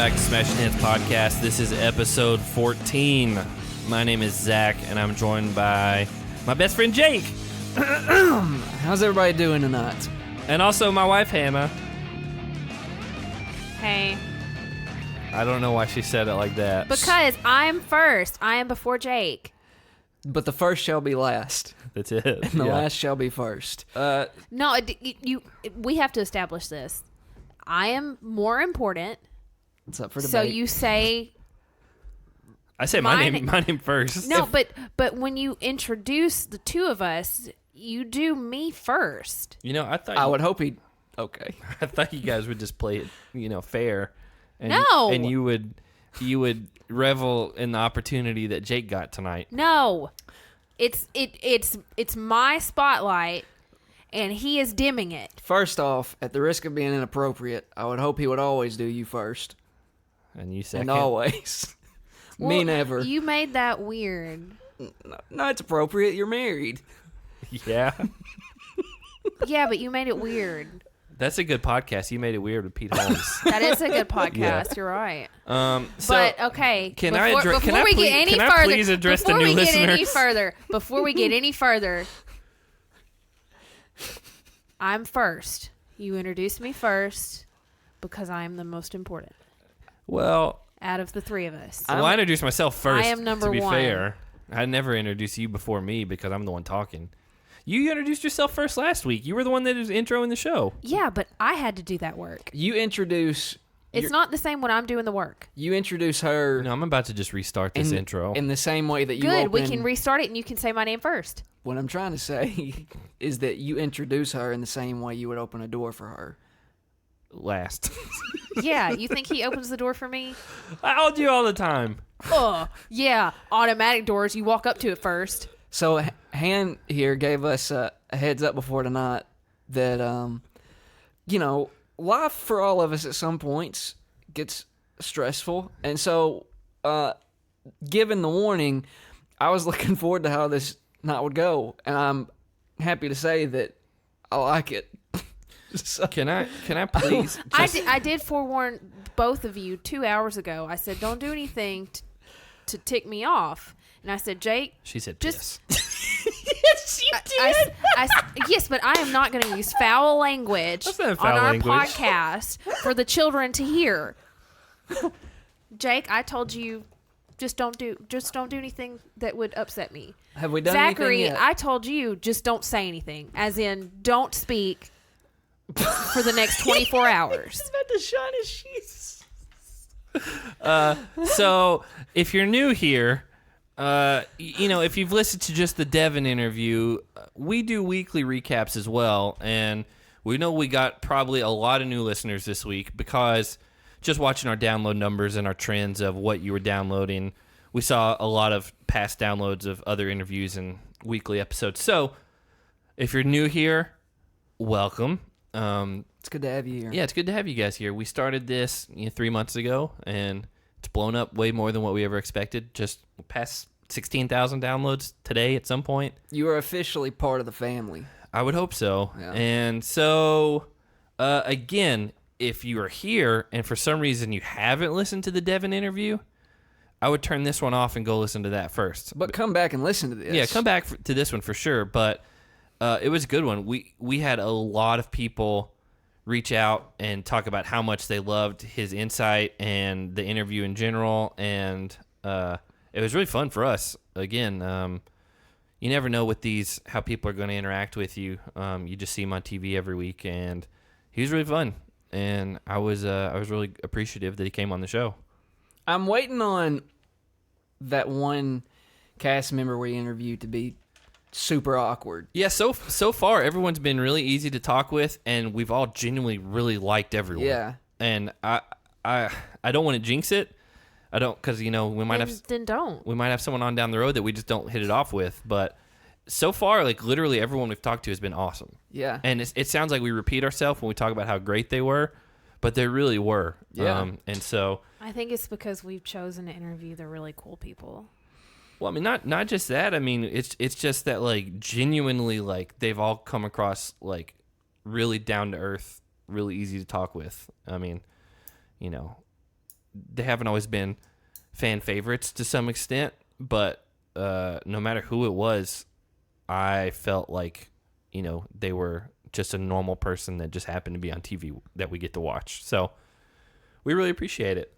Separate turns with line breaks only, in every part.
back to Smashing Heads Podcast. This is episode 14. My name is Zach, and I'm joined by my best friend Jake.
How's everybody doing tonight?
And also my wife Hannah.
Hey.
I don't know why she said it like that.
Because I'm first. I am before Jake.
But the first shall be last,
That's it.
and the last shall be first.
No, we have to establish this. I am more important.
It's up for debate.
So you say...
I say my name first.
No, but when you introduce the two of us, you do me first.
You know,
I would hope he'd... Okay.
I thought you guys would just play it, fair. And
No.
And you would revel in the opportunity that Jake got tonight.
No. It's my spotlight, and he is dimming it.
First off, at the risk of being inappropriate, I would hope he would always do you first.
And you second.
And always.
Well,
Me never.
You made that weird.
No, it's appropriate. You're married.
Yeah.
Yeah, but you made it weird.
That's a good podcast. You made it weird with Pete Holmes.
That is a good podcast.
Yeah.
You're right.
So
But okay,
can
before
I
we
please,
get any
can I
further,
please address
before
the new
we
listeners?
get any further, before we get any further, I'm first. You introduce me first because I am the most important
Well,
out of the three of us.
I introduced myself first.
I am number
to be
one.
fair, I never introduced you before me because I'm the one talking. You introduced yourself first last week. You were the one that was introing the show.
Yeah, but I had to do that work.
You introduce...
It's not the same when I'm doing the work.
You introduce her...
No, I'm about to just restart this intro.
In the same way that you
Good,
open...
we can restart it and you can say my name first.
What I'm trying to say is that you introduce her in the same way you would open a door for her.
Last.
Yeah, you think he opens the door for me?
I do all the time.
Oh, yeah, automatic doors. You walk up to it first.
So Han here gave us a heads up before tonight that, life for all of us at some points gets stressful. And so, given the warning, I was looking forward to how this night would go. And I'm happy to say that I like it. So,
Can I please?
I did forewarn both of you 2 hours ago. I said, don't do anything to tick me off. And I said, Jake.
She said,
just.
Yes, you did.
Yes, but I am not going to use foul language
That's not
on
foul
our
language.
podcast for the children to hear. Jake, I told you, just don't do anything that would upset me.
Have we done
Zachary,
anything yet?
I told you, just don't say anything. As in, don't speak for the next 24 hours.
He's about to shine his sheets.
So, if you're new here, if you've listened to just the Devin interview, we do weekly recaps as well, and we know we got probably a lot of new listeners this week because just watching our download numbers and our trends of what you were downloading, we saw a lot of past downloads of other interviews and weekly episodes. So, if you're new here, welcome.
It's good to have you here.
Yeah, it's good to have you guys here. We started this 3 months ago, and it's blown up way more than what we ever expected. Just past 16,000 downloads today at some point.
You are officially part of the family.
I would hope so.
Yeah.
And so, again, if you are here and for some reason you haven't listened to the Devin interview, I would turn this one off and go listen to that first.
But come back and listen to this.
Yeah, come back to this one for sure. But it was a good one. We had a lot of people reach out and talk about how much they loved his insight and the interview in general, and it was really fun for us. Again, you never know with these how people are going to interact with you. You just see him on TV every week, and he was really fun. And I was really appreciative that he came on the show.
I'm waiting on that one cast member we interviewed to be super awkward.
Yeah, so far everyone's been really easy to talk with, and we've all genuinely really liked everyone.
Yeah,
and I don't want to jinx it. I don't, because we might
Then don't.
we might have someone on down the road that we just don't hit it off with. But so far, like literally everyone we've talked to has been awesome.
Yeah,
and it sounds like we repeat ourselves when we talk about how great they were, but they really were.
Yeah,
and so
I think it's because we've chosen to interview the really cool people.
Well, I mean, not just that. I mean, it's just that like genuinely like they've all come across like really down to earth, really easy to talk with. I mean, they haven't always been fan favorites to some extent, but no matter who it was, I felt like, they were just a normal person that just happened to be on TV that we get to watch. So we really appreciate it.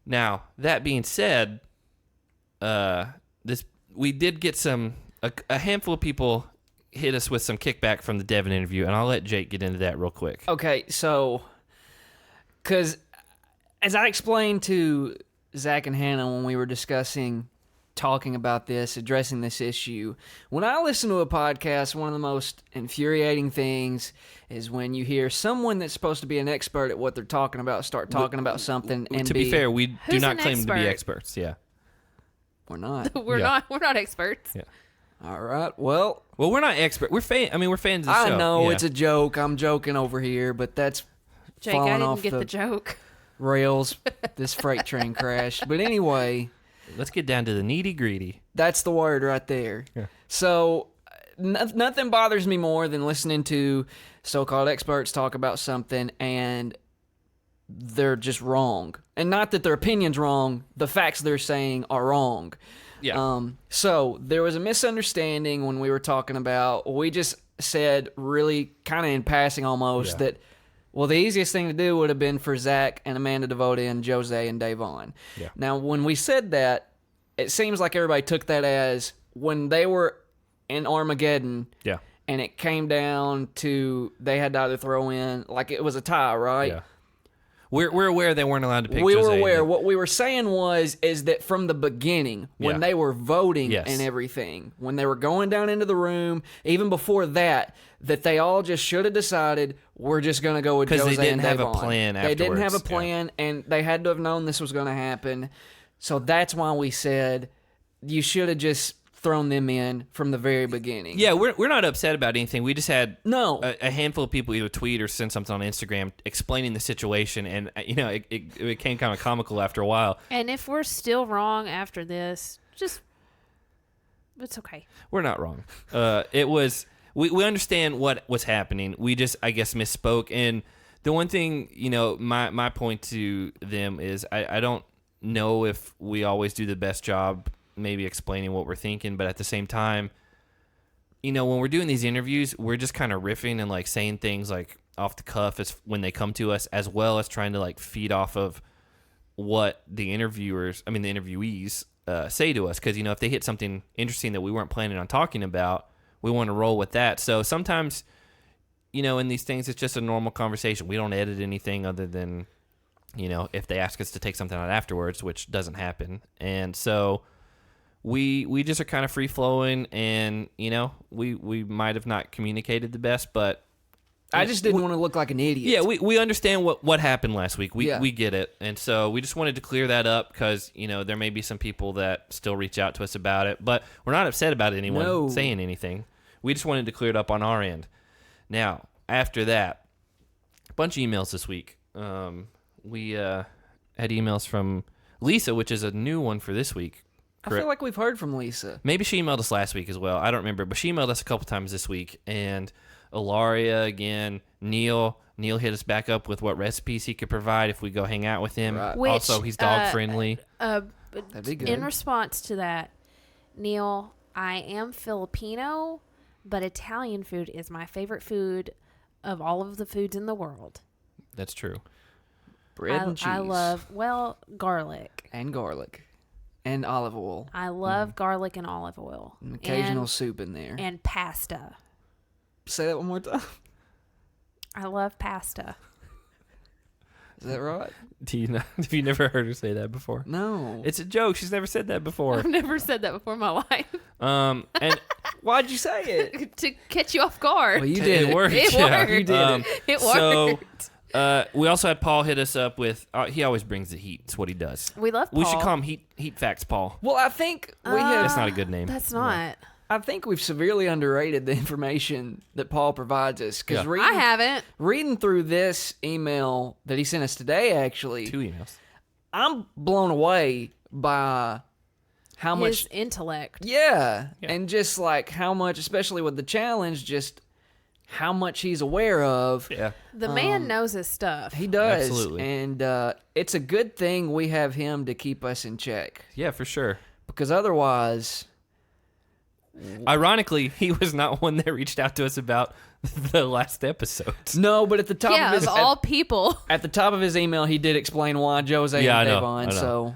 Now, that being said, we did get a handful of people hit us with some kickback from the Devin interview, and I'll let Jake get into that real quick.
Okay, so, because as I explained to Zach and Hannah when we were talking about this, addressing this issue, when I listen to a podcast, one of the most infuriating things is when you hear someone that's supposed to be an expert at what they're talking about start talking about something. And
to be fair, we do
Who's
not
an
claim to be
expert?
experts. Yeah.
We're not.
We're not experts.
Yeah.
All right. Well,
we're not experts. We're fans of the show.
I know
Yeah.
it's a joke. I'm joking over here, but that's
Jake, I
falling
didn't
off
get the joke.
rails. This freight train crashed. But anyway,
Let's get down to the nitty-gritty.
that's the word right there.
Yeah.
So nothing bothers me more than listening to so-called experts talk about something and they're just wrong. And not that their opinion's wrong, the facts they're saying are wrong.
Yeah.
So there was a misunderstanding when we were talking about, we just said really kind of in passing almost
Yeah.
that, well, the easiest thing to do would have been for Zach and Amanda to vote in Jose and Davon.
Yeah.
Now, when we said that, it seems like everybody took that as when they were in Armageddon
Yeah.
and it came down to they had to either throw in, like it was a tie, right?
Yeah. We're aware they weren't allowed to pick
We were
Jose.
aware. What we were saying is that from the beginning, when
Yeah.
they were voting
Yes.
and everything, when they were going down into the room, even before that, that they all just should have decided we're just going to go with Jose
Because they didn't
and
have a
Davon.
plan
They didn't have a
afterwards. Yeah.
plan, and they had to have known this was going to happen. So that's why we said you should have just thrown them in from the very beginning.
Yeah, we're not upset about anything. We just had
No.
a handful of people either tweet or send something on Instagram explaining the situation, and it became kind of comical after a while.
And if we're still wrong after this, it's okay.
We're not wrong. It was we understand what was happening. We just, I guess, misspoke. And the one thing, my point to them is I don't know if we always do the best job maybe explaining what we're thinking, but at the same time, when we're doing these interviews, we're just kind of riffing and like saying things like off the cuff as when they come to us, as well as trying to like feed off of what the interviewees say to us. Because if they hit something interesting that we weren't planning on talking about, we want to roll with that. So sometimes, in these things, it's just a normal conversation. We don't edit anything other than, if they ask us to take something out afterwards, which doesn't happen. And so we just are kind of free flowing, and we might have not communicated the best, but
I just didn't want to look like an idiot.
yeah, we understand what happened last week.
Yeah.
We get it, and so we just wanted to clear that up because there may be some people that still reach out to us about it, but we're not upset about anyone saying anything. We just wanted to clear it up on our end. Now, after that, a bunch of emails this week. We had emails from Lisa, which is a new one for this week.
I feel like we've heard from Lisa.
Maybe she emailed us last week as well. I don't remember, but she emailed us a couple times this week. And Ilaria again, Neil hit us back up with what recipes he could provide if we go hang out with him.
Right.
Also, he's dog friendly.
That'd be good.
In response to that, Neil, I am Filipino, but Italian food is my favorite food of all of the foods in the world.
That's true.
Bread and cheese.
I love, garlic.
And garlic. And olive oil.
I love garlic and olive oil.
An occasional soup in there.
And pasta.
Say that one more time.
I love pasta.
Is that right?
Have you never heard her say that before?
No.
It's a joke. She's never said that before.
I've never said that before in my life.
And
Why'd you say it?
To catch you off guard.
Well, you did.
it worked.
It
yeah.
worked. You
did it.
It
So,
worked.
we also had Paul hit us up with. He always brings the heat. It's what he does.
We love Paul.
We should call him Heat Facts Paul.
Well, I think we have.
That's not a good name.
That's not.
I think we've severely underrated the information that Paul provides us. Because
Yeah.
I haven't.
reading through this email that he sent us today, actually,
2 emails.
I'm blown away by how
His
much.
intellect.
Yeah.
Yeah.
And just like how much, especially with the challenge, just how much he's aware of.
Yeah.
The man knows his stuff.
He does.
Absolutely.
And it's a good thing we have him to keep us in check.
Yeah, for sure.
Because otherwise...
Ironically, he was not one that reached out to us about the last episode.
No, but at the top
Yeah,
of his...
of all people.
At the top of his email, he did explain why Jose
Yeah,
and
I
Dave
know.
on. So,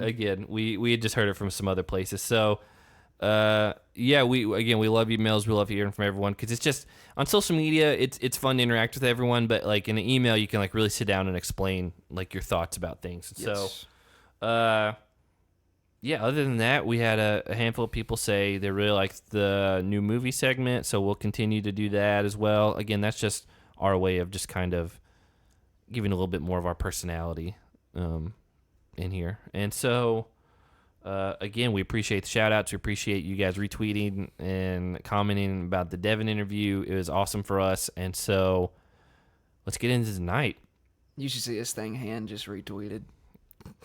Again, we had just heard it from some other places. So, yeah, we love emails. We love hearing from everyone because it's just on social media. It's fun to interact with everyone, but like in an email, you can like really sit down and explain like your thoughts about things.
yes.
So, yeah. Other than that, we had a handful of people say they really liked the new movie segment, so we'll continue to do that as well. Again, that's just our way of just kind of giving a little bit more of our personality in here, and so. Again, we appreciate the shout outs. We appreciate you guys retweeting and commenting about the Devin interview. It was awesome for us. And so let's get into tonight.
You should see this thing hand just retweeted.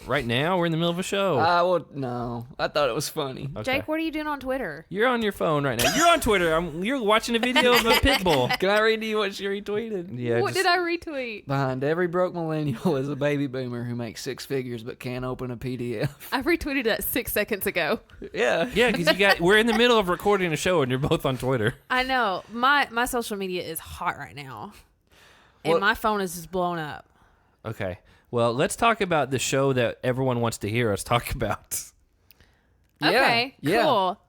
Right now, we're in the middle of a show.
Well, no. I thought it was funny.
Okay.
Jake, what are you doing on Twitter?
You're on your phone right now. You're on Twitter. You're watching a video of a pit bull.
Can I read to you what she retweeted?
Yeah.
What did I retweet?
Behind every broke millennial is a baby boomer who makes six figures but can't open a PDF.
I retweeted that 6 seconds ago.
Yeah.
Yeah, because we're in the middle of recording a show and you're both on Twitter.
I know. My social media is hot right now. And
Well-
my phone is just blown up.
Okay. Well, let's talk about the show that everyone wants to hear us talk about.
Yeah,
Okay,
yeah.
cool.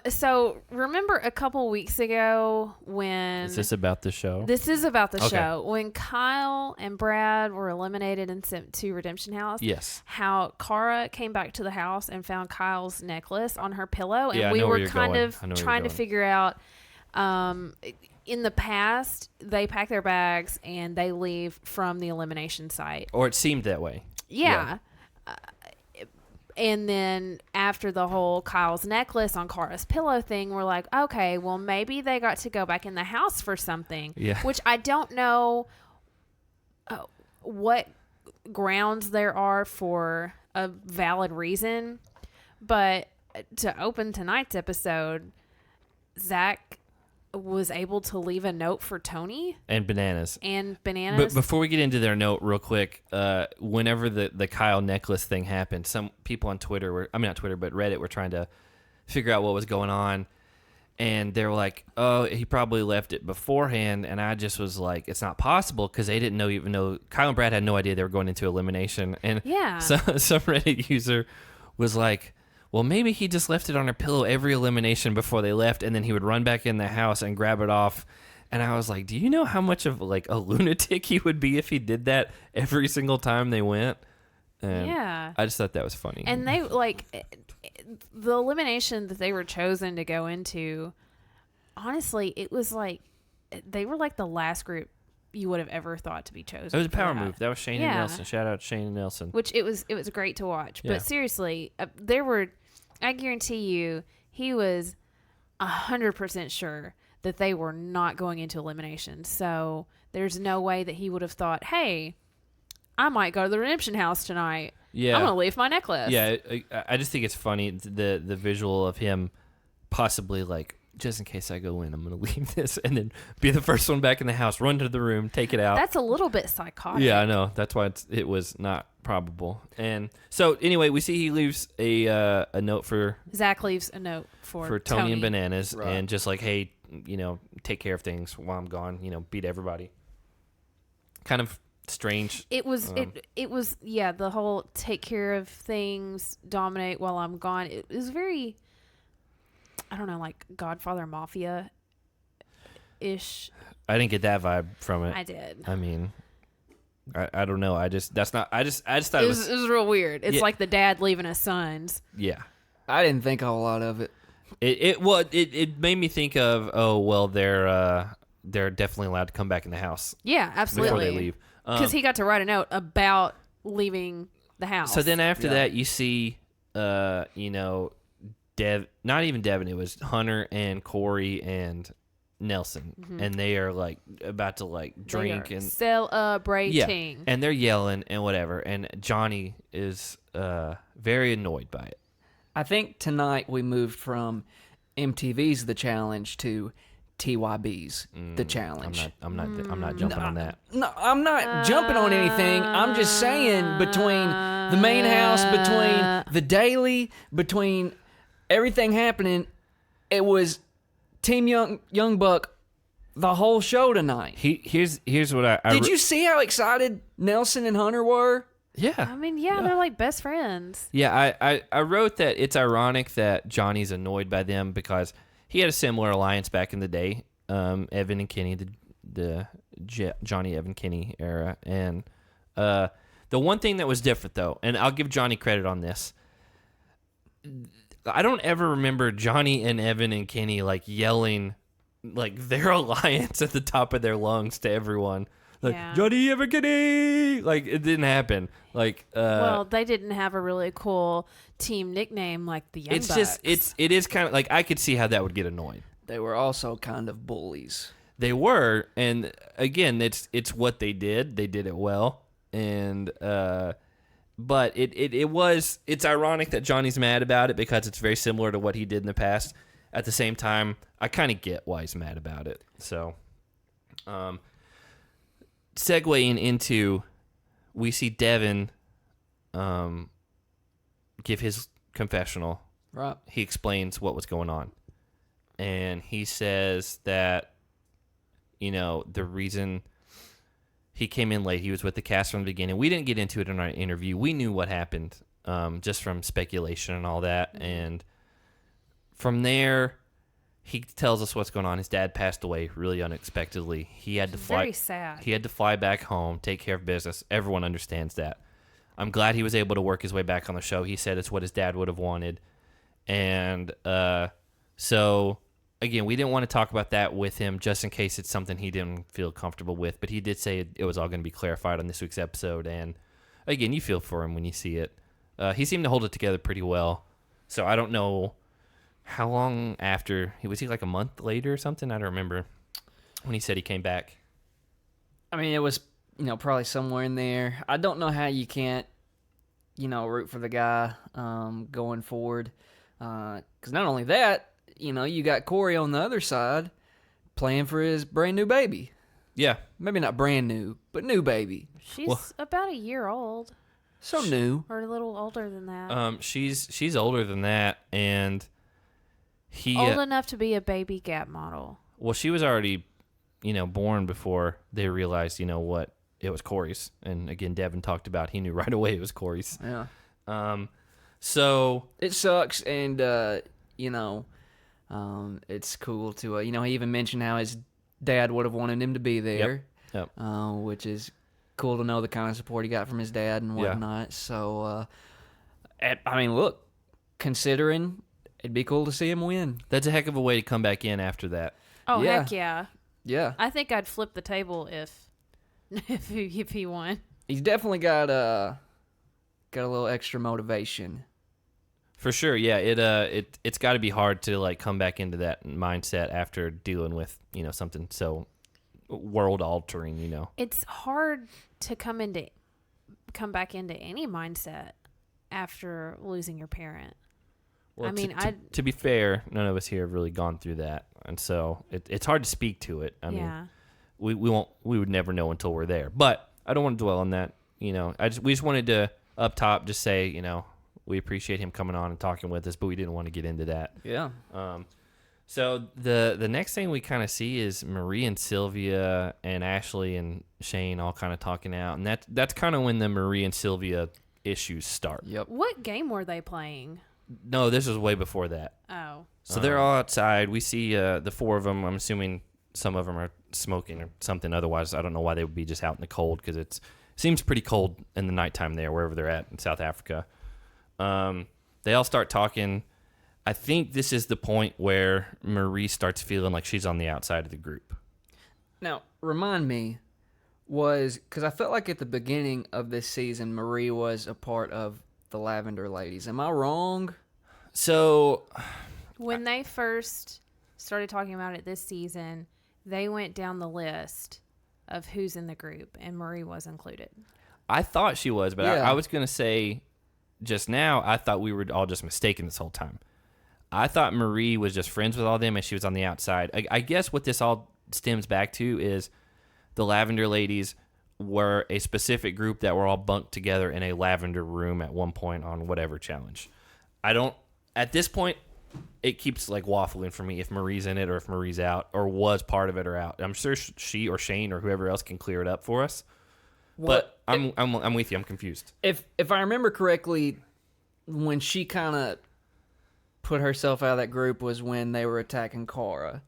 So remember a couple weeks ago when
Is this about the show?
this is about the
Okay.
show when Kyle and Brad were eliminated and sent to Redemption House.
Yes.
How Cara came back to the house and found Kyle's necklace on her pillow, and
Yeah, I
we
know where
were
you're
kind
going.
of
I know where you're
trying to
going.
figure out. In the past, they pack their bags and they leave from the elimination site.
Or it seemed that way.
Yeah. And then after the whole Kyle's necklace on Cara's pillow thing, we're like, okay, well, maybe they got to go back in the house for something.
Yeah.
Which I don't know what grounds there are for a valid reason. But to open tonight's episode, Zach was able to leave a note for Tony
And bananas.
and
But
Bananas.
before we get into their note real quick, whenever the Kyle necklace thing happened, some people on Twitter not Twitter, but Reddit were trying to figure out what was going on. And they were like, oh, he probably left it beforehand. And I just was like, it's not possible because they didn't even know. Kyle and Brad had no idea they were going into elimination. And
Yeah.
some Reddit user was like, well, maybe he just left it on her pillow every elimination before they left, and then he would run back in the house and grab it off. And I was like, do you know how much of like a lunatic he would be if he did that every single time they went? And
Yeah.
I just thought that was funny.
And they the elimination that they were chosen to go into, honestly, it was like they were like the last group you would have ever thought to be chosen.
it was a
for
power
that.
move. That was Shane and
Yeah.
Nelson. Shout out Shane and Nelson.
Which it was great to watch.
Yeah.
But seriously, I guarantee you, he was 100% sure that they were not going into elimination. So there's no way that he would have thought, hey, I might go to the Redemption House tonight.
Yeah.
I'm going to leave my necklace.
Yeah, I just think it's funny the visual of him possibly like, just in case I go in, I'm going to leave this and then be the first one back in the house, run to the room, take it out.
That's a little bit psychotic.
Yeah, I know. That's why it was not probable. And so anyway, we see he leaves a note for
Zach leaves a note for
Tony and Bananas,
Right.
and just like, hey, take care of things while I'm gone. Beat everybody. Kind of strange.
It was it was the whole take care of things, dominate while I'm gone. It was very, I don't know, like Godfather Mafia ish.
I didn't get that vibe from it.
I did.
I mean, I don't know. I just thought
It was real weird. It's
Yeah.
like the dad leaving his sons.
yeah.
I didn't think a whole lot of it.
It made me think of, oh well, they're definitely allowed to come back in the house
Yeah, absolutely.
before they leave.
Because he got to write a note about leaving the house.
So then after
Yeah.
that, you see, not even Devin. It was Hunter and Corey and Nelson, and they are like about to like
They
drink
are
and
celebrating.
and they're yelling and whatever. And Johnny is very annoyed by it.
I think tonight we moved from MTV's The Challenge to TYB's The Challenge.
I'm not jumping on that.
No, I'm not jumping on anything. I'm just saying between the main house, between the daily, between everything happening, it was Team Young Buck the whole show tonight.
Here's what I
Did you see how excited Nelson and Hunter were?
Yeah.
I mean, yeah, they're like best friends.
Yeah, I wrote that it's ironic that Johnny's annoyed by them because he had a similar alliance back in the day, Evan and Kenny, the Johnny Evan Kenny era. And the one thing that was different, though, and I'll give Johnny credit on this, I don't ever remember Johnny and Evan and Kenny like yelling like their alliance at the top of their lungs to everyone. Like, Johnny Evan Kenny! Like, it didn't happen. Like,
well, they didn't have a really cool team nickname like the Young Bucks.
It is kind of like, I could see how that would get annoying.
They were also kind of bullies.
They were, and again, it's what they did. They did it well, and but it's ironic that Johnny's mad about it because it's very similar to what he did in the past. At the same time, I kind of get why he's mad about it. So, segueing into, we see Devin give his confessional.
Right.
He explains what was going on. And he says that, the reason he came in late, he was with the cast from the beginning. We didn't get into it in our interview. We knew what happened just from speculation and all that. Mm-hmm. And from there, he tells us what's going on. His dad passed away really unexpectedly. He had to fly.
Very sad.
He had to fly back home, take care of business. Everyone understands that. I'm glad he was able to work his way back on the show. He said it's what his dad would have wanted. And so, again, we didn't want to talk about that with him just in case it's something he didn't feel comfortable with. But he did say it was all going to be clarified on this week's episode. And, again, you feel for him when you see it. He seemed to hold it together pretty well. So I don't know how long after. Was he like a month later or something? I don't remember when he said he came back.
I mean, it was, probably somewhere in there. I don't know how you can't, root for the guy going forward. Because not only that, you got Corey on the other side playing for his brand new baby.
Yeah.
Maybe not brand new, but new baby.
She's about a year old.
So new.
Or a little older than that.
She's older than that, and he
old enough to be a baby Gap model.
Well, she was already, born before they realized, what it was Corys. And again, Devin talked about he knew right away it was Corys.
Yeah.
So
it sucks, and it's cool to he even mentioned how his dad would have wanted him to be there.
Yep.
Which is cool to know the kind of support he got from his dad and whatnot. Yeah. So, look, considering it'd be cool to see him win.
That's a heck of a way to come back in after that.
Oh, yeah. Heck yeah.
Yeah.
I think I'd flip the table if he won.
He's definitely got a little extra motivation.
For sure, yeah. It's got to be hard to like come back into that mindset after dealing with something so world altering.
It's hard to come back into any mindset after losing your parent.
Well, to be fair, none of us here have really gone through that, and so it's hard to speak to it. I mean, we would never know until we're there. But I don't want to dwell on that. We just wanted to up top just say we appreciate him coming on and talking with us, but we didn't want to get into that.
Yeah.
So the next thing we kind of see is Marie and Sylvia and Ashley and Shane all kind of talking out, and that's kind of when the Marie and Sylvia issues start.
Yep.
What game were they playing?
No, this was way before that.
Oh.
So they're all outside. We see the four of them. I'm assuming some of them are smoking or something. Otherwise, I don't know why they would be just out in the cold because it seems pretty cold in the nighttime there, wherever they're at in South Africa. They all start talking. I think this is the point where Marie starts feeling like she's on the outside of the group.
Now, remind me, because I felt like at the beginning of this season, Marie was a part of the Lavender Ladies. Am I wrong?
So,
when they first started talking about it this season, they went down the list of who's in the group, and Marie was included.
I thought she was, but I was going to say just now, I thought we were all just mistaken this whole time. I thought Marie was just friends with all them and she was on the outside. I guess what this all stems back to is the Lavender Ladies were a specific group that were all bunked together in a lavender room at one point on whatever challenge. At this point, it keeps like waffling for me if Marie's in it or if Marie's out or was part of it or out. I'm sure she or Shane or whoever else can clear it up for us. But I'm with you. I'm confused.
If I remember correctly, when she kind of put herself out of that group was when they were attacking Cara,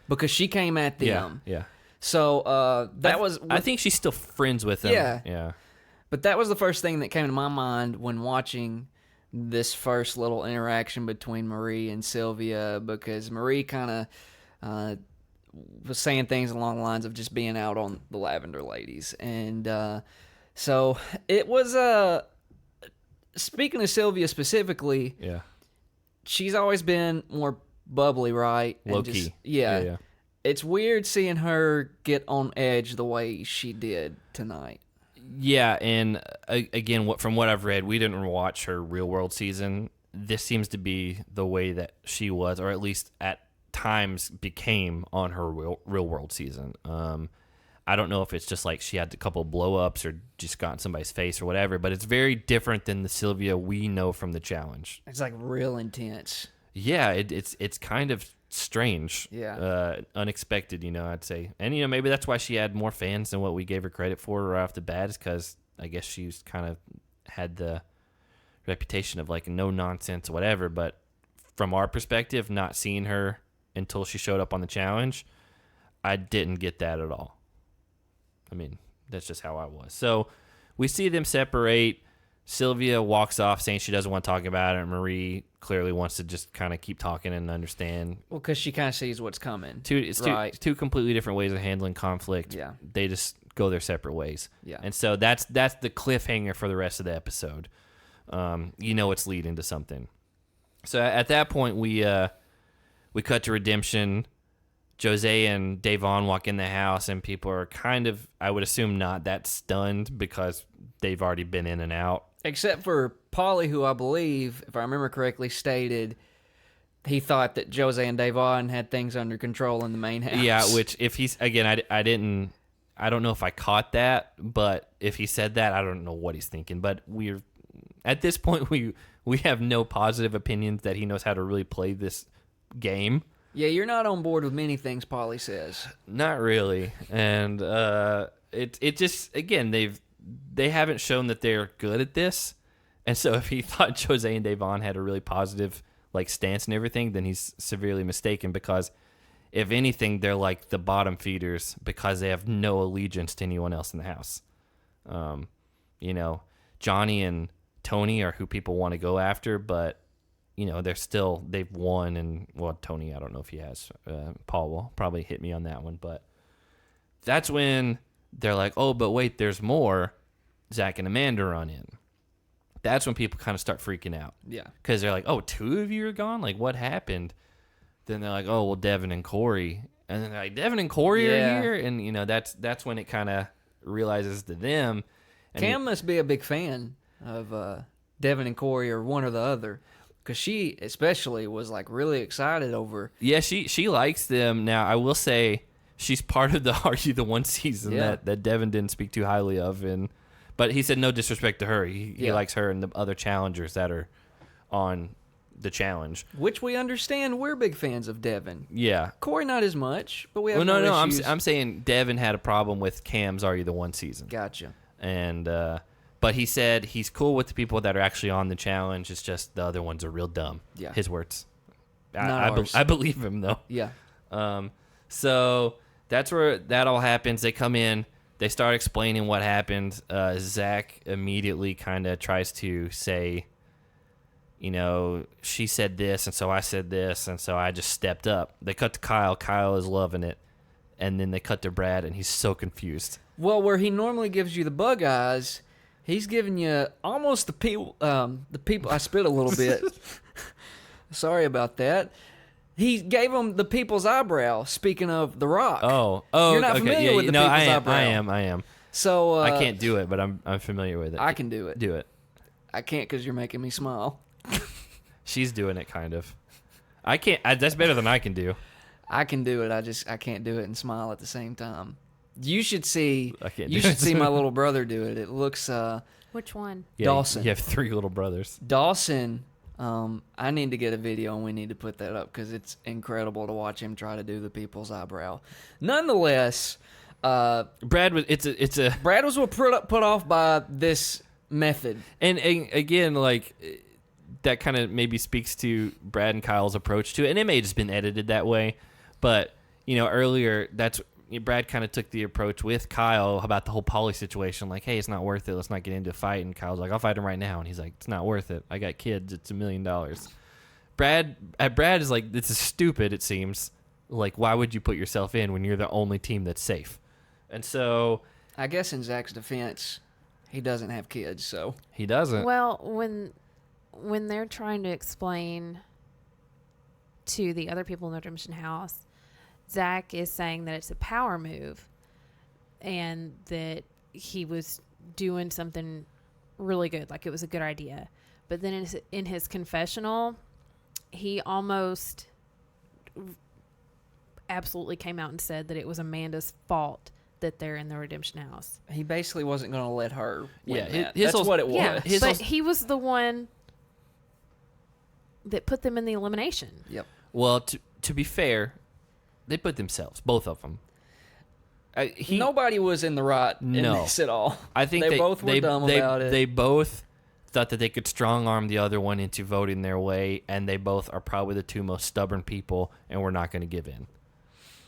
because she came at them.
Yeah.
So
I think she's still friends with them. Yeah.
But that was the first thing that came to my mind when watching this first little interaction between Marie and Sylvia, because Marie kind of was saying things along the lines of just being out on the Lavender Ladies. And so it was, speaking of Sylvia specifically, she's always been more bubbly, right?
Low key.
Yeah. It's weird seeing her get on edge the way she did tonight.
Yeah, and again, from what I've read, we didn't watch her Real World season. This seems to be the way that she was, or at least at times became on her Real World season. I don't know if it's just like she had a couple blow-ups or just got in somebody's face or whatever, but it's very different than the Sylvia we know from the challenge.
It's like real intense.
Yeah, it's kind of strange.
Yeah.
Unexpected, I'd say. And, maybe that's why she had more fans than what we gave her credit for right off the bat, is because I guess she's kind of had the reputation of like no nonsense or whatever. But from our perspective, not seeing her until she showed up on the challenge, I didn't get that at all. I mean, that's just how I was. So we see them separate. Sylvia walks off saying she doesn't want to talk about it. Marie clearly wants to just kind of keep talking and understand.
Well, because she kind of sees what's coming.
It's two completely different ways of handling conflict.
Yeah.
They just go their separate ways.
Yeah. And
so that's the cliffhanger for the rest of the episode. It's leading to something. So at that point, we cut to redemption. Jose and Devon walk in the house, and people are kind of, I would assume, not that stunned because they've already been in and out.
Except for Pauly, who I believe, if I remember correctly, stated he thought that Jose and Devon had things under control in the main house.
Yeah, which if he's, again, I don't know if I caught that, but if he said that, I don't know what he's thinking. But at this point, we have no positive opinions that he knows how to really play this game.
Yeah, you're not on board with many things Pauly says.
Not really. And it just, again, they haven't shown that they're good at this. And so if he thought Jose and Devon had a really positive like stance and everything, then he's severely mistaken, because if anything, they're like the bottom feeders because they have no allegiance to anyone else in the house. Johnny and Tony are who people want to go after, but they've won, and well, Tony, I don't know if he has. Paul will probably hit me on that one, but that's when they're like, oh, but wait, there's more. Zach and Amanda run in. That's when people kind of start freaking out.
Yeah.
Because they're like, oh, two of you are gone? Like, what happened? Then they're like, oh, well, Devin and Cory. And then they're like, Devin and Cory are here? And, that's when it kind of realizes to them. And
Cam must be a big fan of Devin and Cory, or one or the other. Because she especially was like really excited over.
Yeah, she likes them. Now, I will say she's part of the Are You the One season that Devin didn't speak too highly of. But he said no disrespect to her. He likes her and the other challengers that are on the challenge.
Which we understand. We're big fans of Devin.
Yeah.
Cory not as much, but we have
no,
issues.
I'm saying Devin had a problem with Cam's Are You the One season.
Gotcha.
And but he said he's cool with the people that are actually on the challenge. It's just the other ones are real dumb.
Yeah.
His words.
I
believe him, though.
Yeah.
So that's where that all happens. They come in. They start explaining what happened. Zach immediately kind of tries to say, she said this, and so I said this, and so I just stepped up. They cut to Kyle. Kyle is loving it. And then they cut to Brad, and he's so confused.
Well, where he normally gives you the bug eyes, he's giving you almost the people. I spit a little bit. Sorry about that. He gave him the people's eyebrow. Speaking of The Rock.
Oh,
you're not familiar with the people's eyebrow.
I am.
So
I can't do it, but I'm familiar with it.
I can do it.
Do it.
I can't because you're making me smile.
She's doing it, kind of. I can't. That's better than I can do.
I can do it. I can't do it and smile at the same time. You should see.
I can't.
You should see my little brother do it. It looks.
Which one?
Yeah,
Dawson.
You have 3 little brothers.
Dawson. I need to get a video and we need to put that up because it's incredible to watch him try to do the people's eyebrow. Nonetheless,
Brad was. It's a.
Brad was put off by this method.
And again, like, that kind of maybe speaks to Brad and Kyle's approach to it. And it may have just been edited that way. But, earlier, Brad kind of took the approach with Kyle about the whole Pauly situation. Like, hey, it's not worth it. Let's not get into a fight. And Kyle's like, I'll fight him right now. And he's like, it's not worth it. I got kids. It's $1 million. Brad is like, this is stupid, it seems. Like, why would you put yourself in when you're the only team that's safe? And so...
I guess in Zach's defense, he doesn't have kids, so...
He doesn't.
Well, when they're trying to explain to the other people in the redemption house, Zach is saying that it's a power move and that he was doing something really good, like it was a good idea. But then in his confessional, he almost absolutely came out and said that it was Amanda's fault that they're in the redemption house.
He basically wasn't going to let her win that.
His
That's
whole,
what it was.
Yeah, but he was the one that put them in the elimination.
Yep.
Well, to be fair, they put themselves, both of them.
Nobody was in the right in this at all.
I think
they both were dumb about it.
They both thought that they could strong arm the other one into voting their way, and they both are probably the 2 most stubborn people, and we're not going to give in.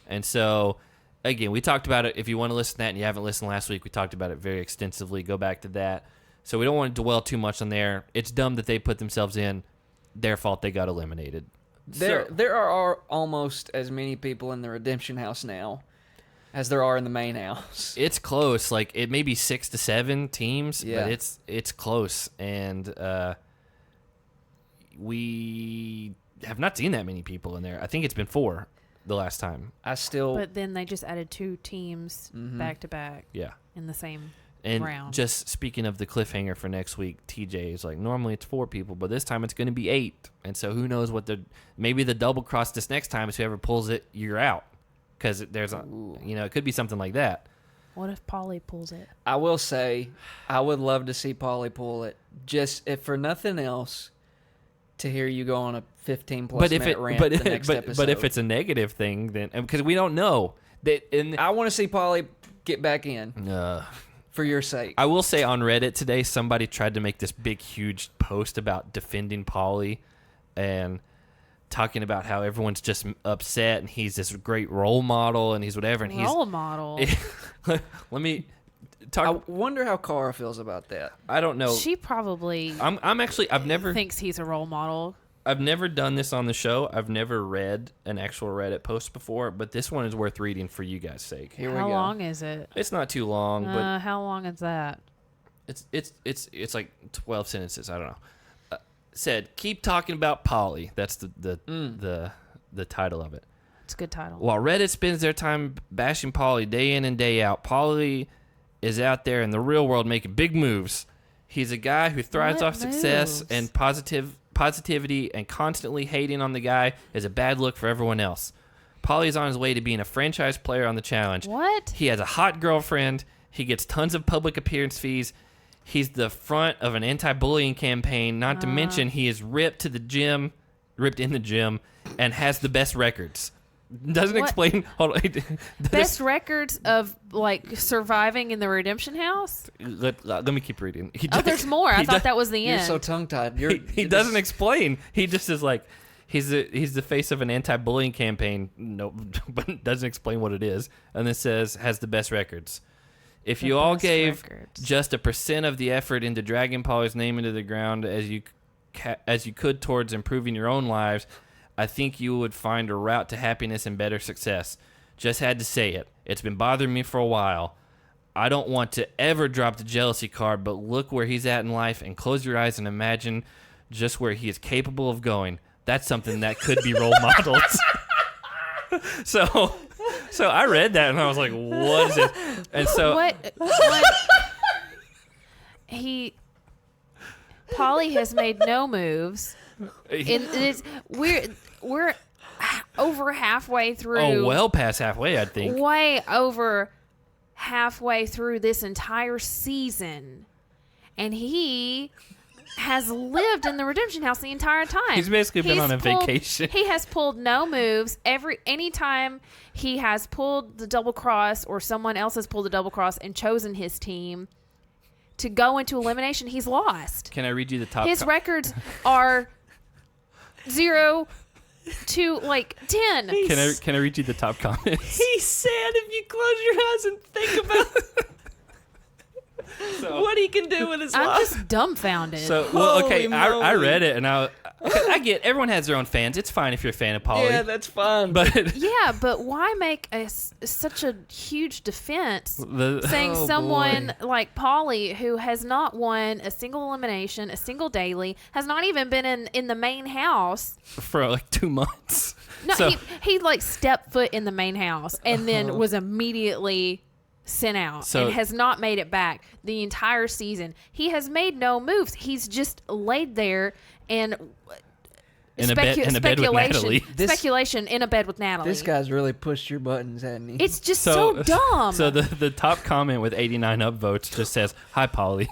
And so, again, we talked about it. If you want to listen to that and you haven't listened last week, we talked about it very extensively. Go back to that. So we don't want to dwell too much on there. It's dumb that they put themselves in. Their fault they got eliminated.
There are almost as many people in the redemption house now as there are in the main house.
It's close. Like, it may be 6 to 7 teams,
yeah.
but it's close. And we have not seen that many people in there. I think it's been 4 the last time.
But then they just added 2 teams back to back.
Yeah.
In the same
and
round.
Just speaking of the cliffhanger for next week, TJ is like, normally it's 4 people, but this time it's going to be 8. And so who knows maybe the double cross this next time is whoever pulls it, you're out. Because there's it could be something like that.
What if Pauly pulls it?
I will say, I would love to see Pauly pull it. Just if for nothing else, to hear you go on a 15-plus minute rant the next episode.
But if it's a negative thing, then because we don't know
I want to see Pauly get back in for your sake.
I will say on Reddit today, somebody tried to make this big, huge post about defending Pauly and talking about how everyone's just upset and he's this great role model and he's whatever. And
role model.
Let me talk.
I wonder how Cara feels about that.
I don't know.
She probably.
I've never
thinks he's a role model.
I've never done this on the show. I've never read an actual Reddit post before, but this one is worth reading for you guys' sake.
Here we
How
go.
long is it?
It's not too long, but
how long is that?
it's like 12 sentences. I don't know. Said, keep talking about Pauly. That's the title of it.
It's a good title.
While Reddit spends their time bashing Pauly day in and day out, Pauly is out there in the real world making big moves. He's a guy who thrives off success and positivity, and constantly hating on the guy is a bad look for everyone else. Pauly's on his way to being a franchise player on the challenge.
What?
He has a hot girlfriend. He gets tons of public appearance fees. He's the front of an anti-bullying campaign. Not to mention he is ripped in the gym, and has the best records. Doesn't
What?
explain. Hold on.
Best records of like surviving in the redemption house?
Let me keep reading.
There's more. I thought that was the
You're
end.
so tongue-tied.
He doesn't explain. He just is like, he's the face of an anti-bullying campaign. No, but doesn't explain what it is. And it says has the best records. If you all gave just 1% of the effort into dragging Pauly's name into the ground as you could towards improving your own lives, I think you would find a route to happiness and better success. Just had to say it. It's been bothering me for a while. I don't want to ever drop the jealousy card, but look where he's at in life and close your eyes and imagine just where he is capable of going. That's something that could be role modeled. So I read that and I was like, what is this? And so
Pauly has made no moves. It's weird. we're over halfway through.
Oh, well past halfway, I think.
Way over halfway through this entire season, and he has lived in the Redemption House the entire time.
He's basically been on a vacation.
He has pulled no moves. Anytime he has pulled the double cross or someone else has pulled the double cross and chosen his team to go into elimination, he's lost.
Can I read you the top?
His records are 0 to 10.
Can I read you the top comments?
He said if you close your eyes and think about what he can do with his
I'm
life.
just dumbfounded.
So, well, okay,
Holy
I
moly.
read it, and I get everyone has their own fans. It's fine if you're a fan of Pauly.
Yeah, that's fine.
but
yeah, but why make such a huge defense saying
Oh,
someone like Pauly, who has not won a single elimination, a single daily, has not even been in the main house
for like 2 months.
No,
So-
he stepped foot in the main house and then was immediately sent out
So-
and has not made it back the entire season. He has made no moves. He's just laid there and
In a bed with Natalie.
speculation in a bed with Natalie.
This guy's really pushed your buttons, hasn't he?
It's just so dumb.
So the top comment with 89 upvotes just says, "Hi, Pauly,"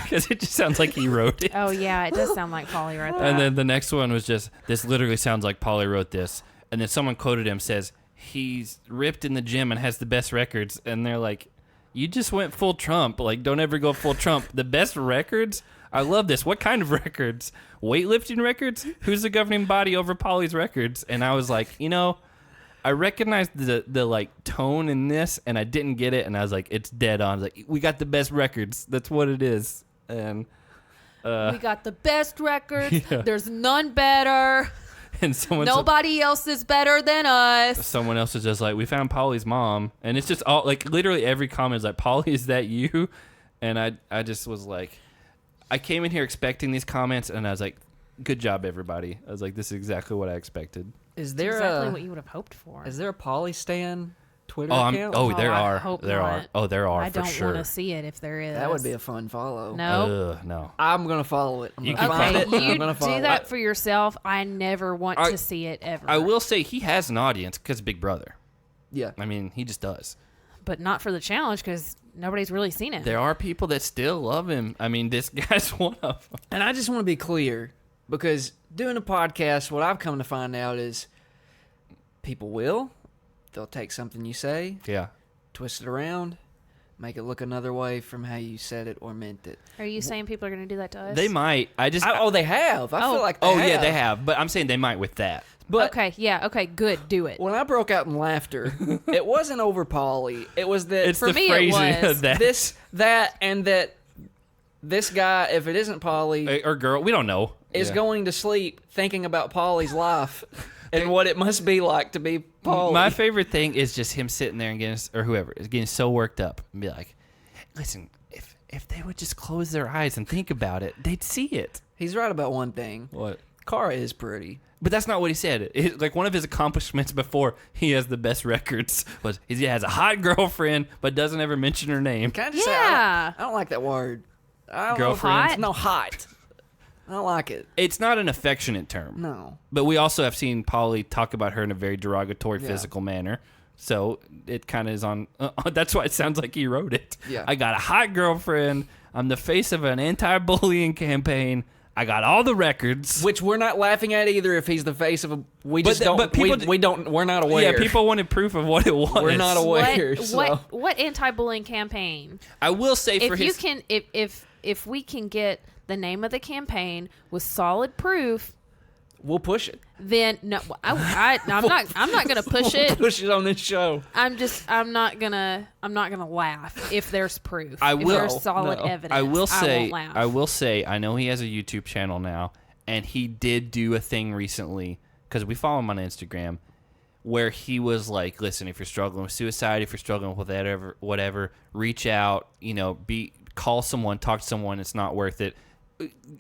because it just sounds like he wrote it.
Oh yeah, it does sound like Pauly right there.
And then the next one was just, "This literally sounds like Pauly wrote this." And then someone quoted him, says, "He's ripped in the gym and has the best records." And they're like, "You just went full Trump. Like, don't ever go full Trump. The best records? I love this. What kind of records? Weightlifting records? Who's the governing body over Pauly's records?" And I was like, I recognized the like tone in this, and I didn't get it. And I was like, it's dead on. I was like, we got the best records. That's what it is. And
we got the best records.
Yeah.
There's none better.
and
Nobody else is better than us.
someone else is just like, we found Pauly's mom, and it's just all like literally every comment is like, "Pauly, is that you?" And I just was like, I came in here expecting these comments, and I was like, good job, everybody. I was like, this is exactly what I expected.
Is there
Exactly what you would have hoped for.
Is there a Pauly Stan Twitter
Oh,
account?
there
I
are.
hope
There are.
not.
Oh, there are
I
for
don't
sure.
want to see it if there is.
That would be a fun follow.
No.
No.
I'm gonna follow it. I'm
You
gonna
can
find
follow
it.
Okay, you
I'm gonna follow
do
it.
that for yourself. I never want to see it ever.
I will say he has an audience because Big Brother.
Yeah.
I mean, he just does.
But not for the challenge because nobody's really seen it.
There are people that still love him. I mean, this guy's one of them.
And I just want to be clear, because doing a podcast, what I've come to find out is people they'll take something you say,
Yeah.
twist it around, make it look another way from how you said it or meant it.
Are you saying people are going to do that to us?
They might.
They have. I feel like they have.
Yeah, they have. But I'm saying they might with that.
But
Okay, yeah, okay, good. Do it.
when I broke out in laughter, it wasn't over Pauly. It was that
It's
For
the
me, it
phrasing
was.
of that.
that this guy, if it isn't Pauly,
Or girl, we don't know.
is
Yeah.
going to sleep thinking about Pauly's life and what it must be like to be Pauly.
My favorite thing is just him sitting there and or whoever is getting so worked up and be like, listen, if they would just close their eyes and think about it, they'd see it.
He's right about one thing.
What?
Cara is pretty.
But that's not what he said. Like one of his accomplishments before he has the best records was he has a hot girlfriend but doesn't ever mention her name.
Can I just say,
Yeah.
I don't like that word. I don't
Girlfriend?
Know if
Hot?
no, hot. I don't like it.
It's not an affectionate term.
No.
But we also have seen Pauly talk about her in a very derogatory
Yeah.
physical manner. So it kind of is on. That's why it sounds like he wrote it.
Yeah.
I got a hot girlfriend. I'm the face of an anti-bullying campaign. I got all the records.
Which we're not laughing at either if he's the face of a... We
But
just
the-
don't...
but people-
we're not aware.
Yeah, people wanted proof of what it was.
We're not aware.
What anti-bullying campaign?
I will say for
If you
his.
can, if we can get the name of the campaign with solid proof,
We'll push it.
then no, I'm not gonna push it.
Push it on this show.
I'm not gonna laugh if there's proof.
I
If
will-
there's solid
no.
evidence.
I will say.
won't laugh.
I will say. I know he has a YouTube channel now, and he did do a thing recently because we follow him on Instagram, where he was like, "Listen, if you're struggling with suicide, if you're struggling with whatever, reach out. Call someone, talk to someone. It's not worth it."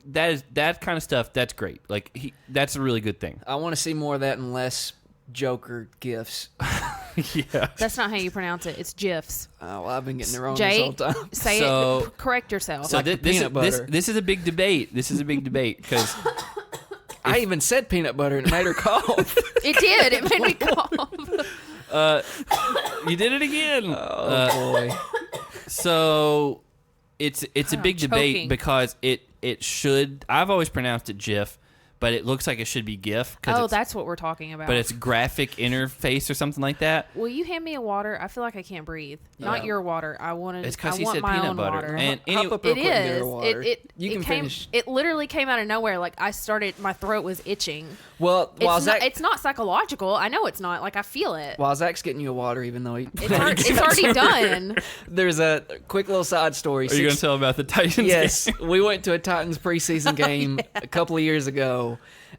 That kind of stuff. That's great. Like that's a really good thing.
I want to see more of that and less Joker gifts.
Yeah.
That's not how you pronounce it. It's GIFs.
Oh, well, I've been getting it wrong
Jake,
this whole time.
say
So-
it. Correct yourself.
So
Like the
this
peanut butter.
is a big debate. This is a big debate because
I even said peanut butter and it made her cough.
It did. It made me cough.
You did it again.
Oh boy.
So it's a big debate
choking.
because it should. I've always pronounced it GIF, but it looks like it should be GIF.
Oh, that's what we're talking about.
But it's graphic interface or something like that.
Will you hand me a water? I feel like I can't breathe. Not your water. I wanted.
It's because
I
he
want
said
my
peanut
own
butter.
water.
And
Hop up real
It
quick and get her
is.
water.
You can
came,
finish. It literally came out of nowhere. Like I started, my throat was itching.
Well, while
It's not psychological. I know it's not. Like I feel it.
while Zach's getting you a water, even though he
It's already done.
there's a quick little side story.
Are you going to tell about the Titans?
Yes,
game?
we went to a Titans preseason game a couple of years ago,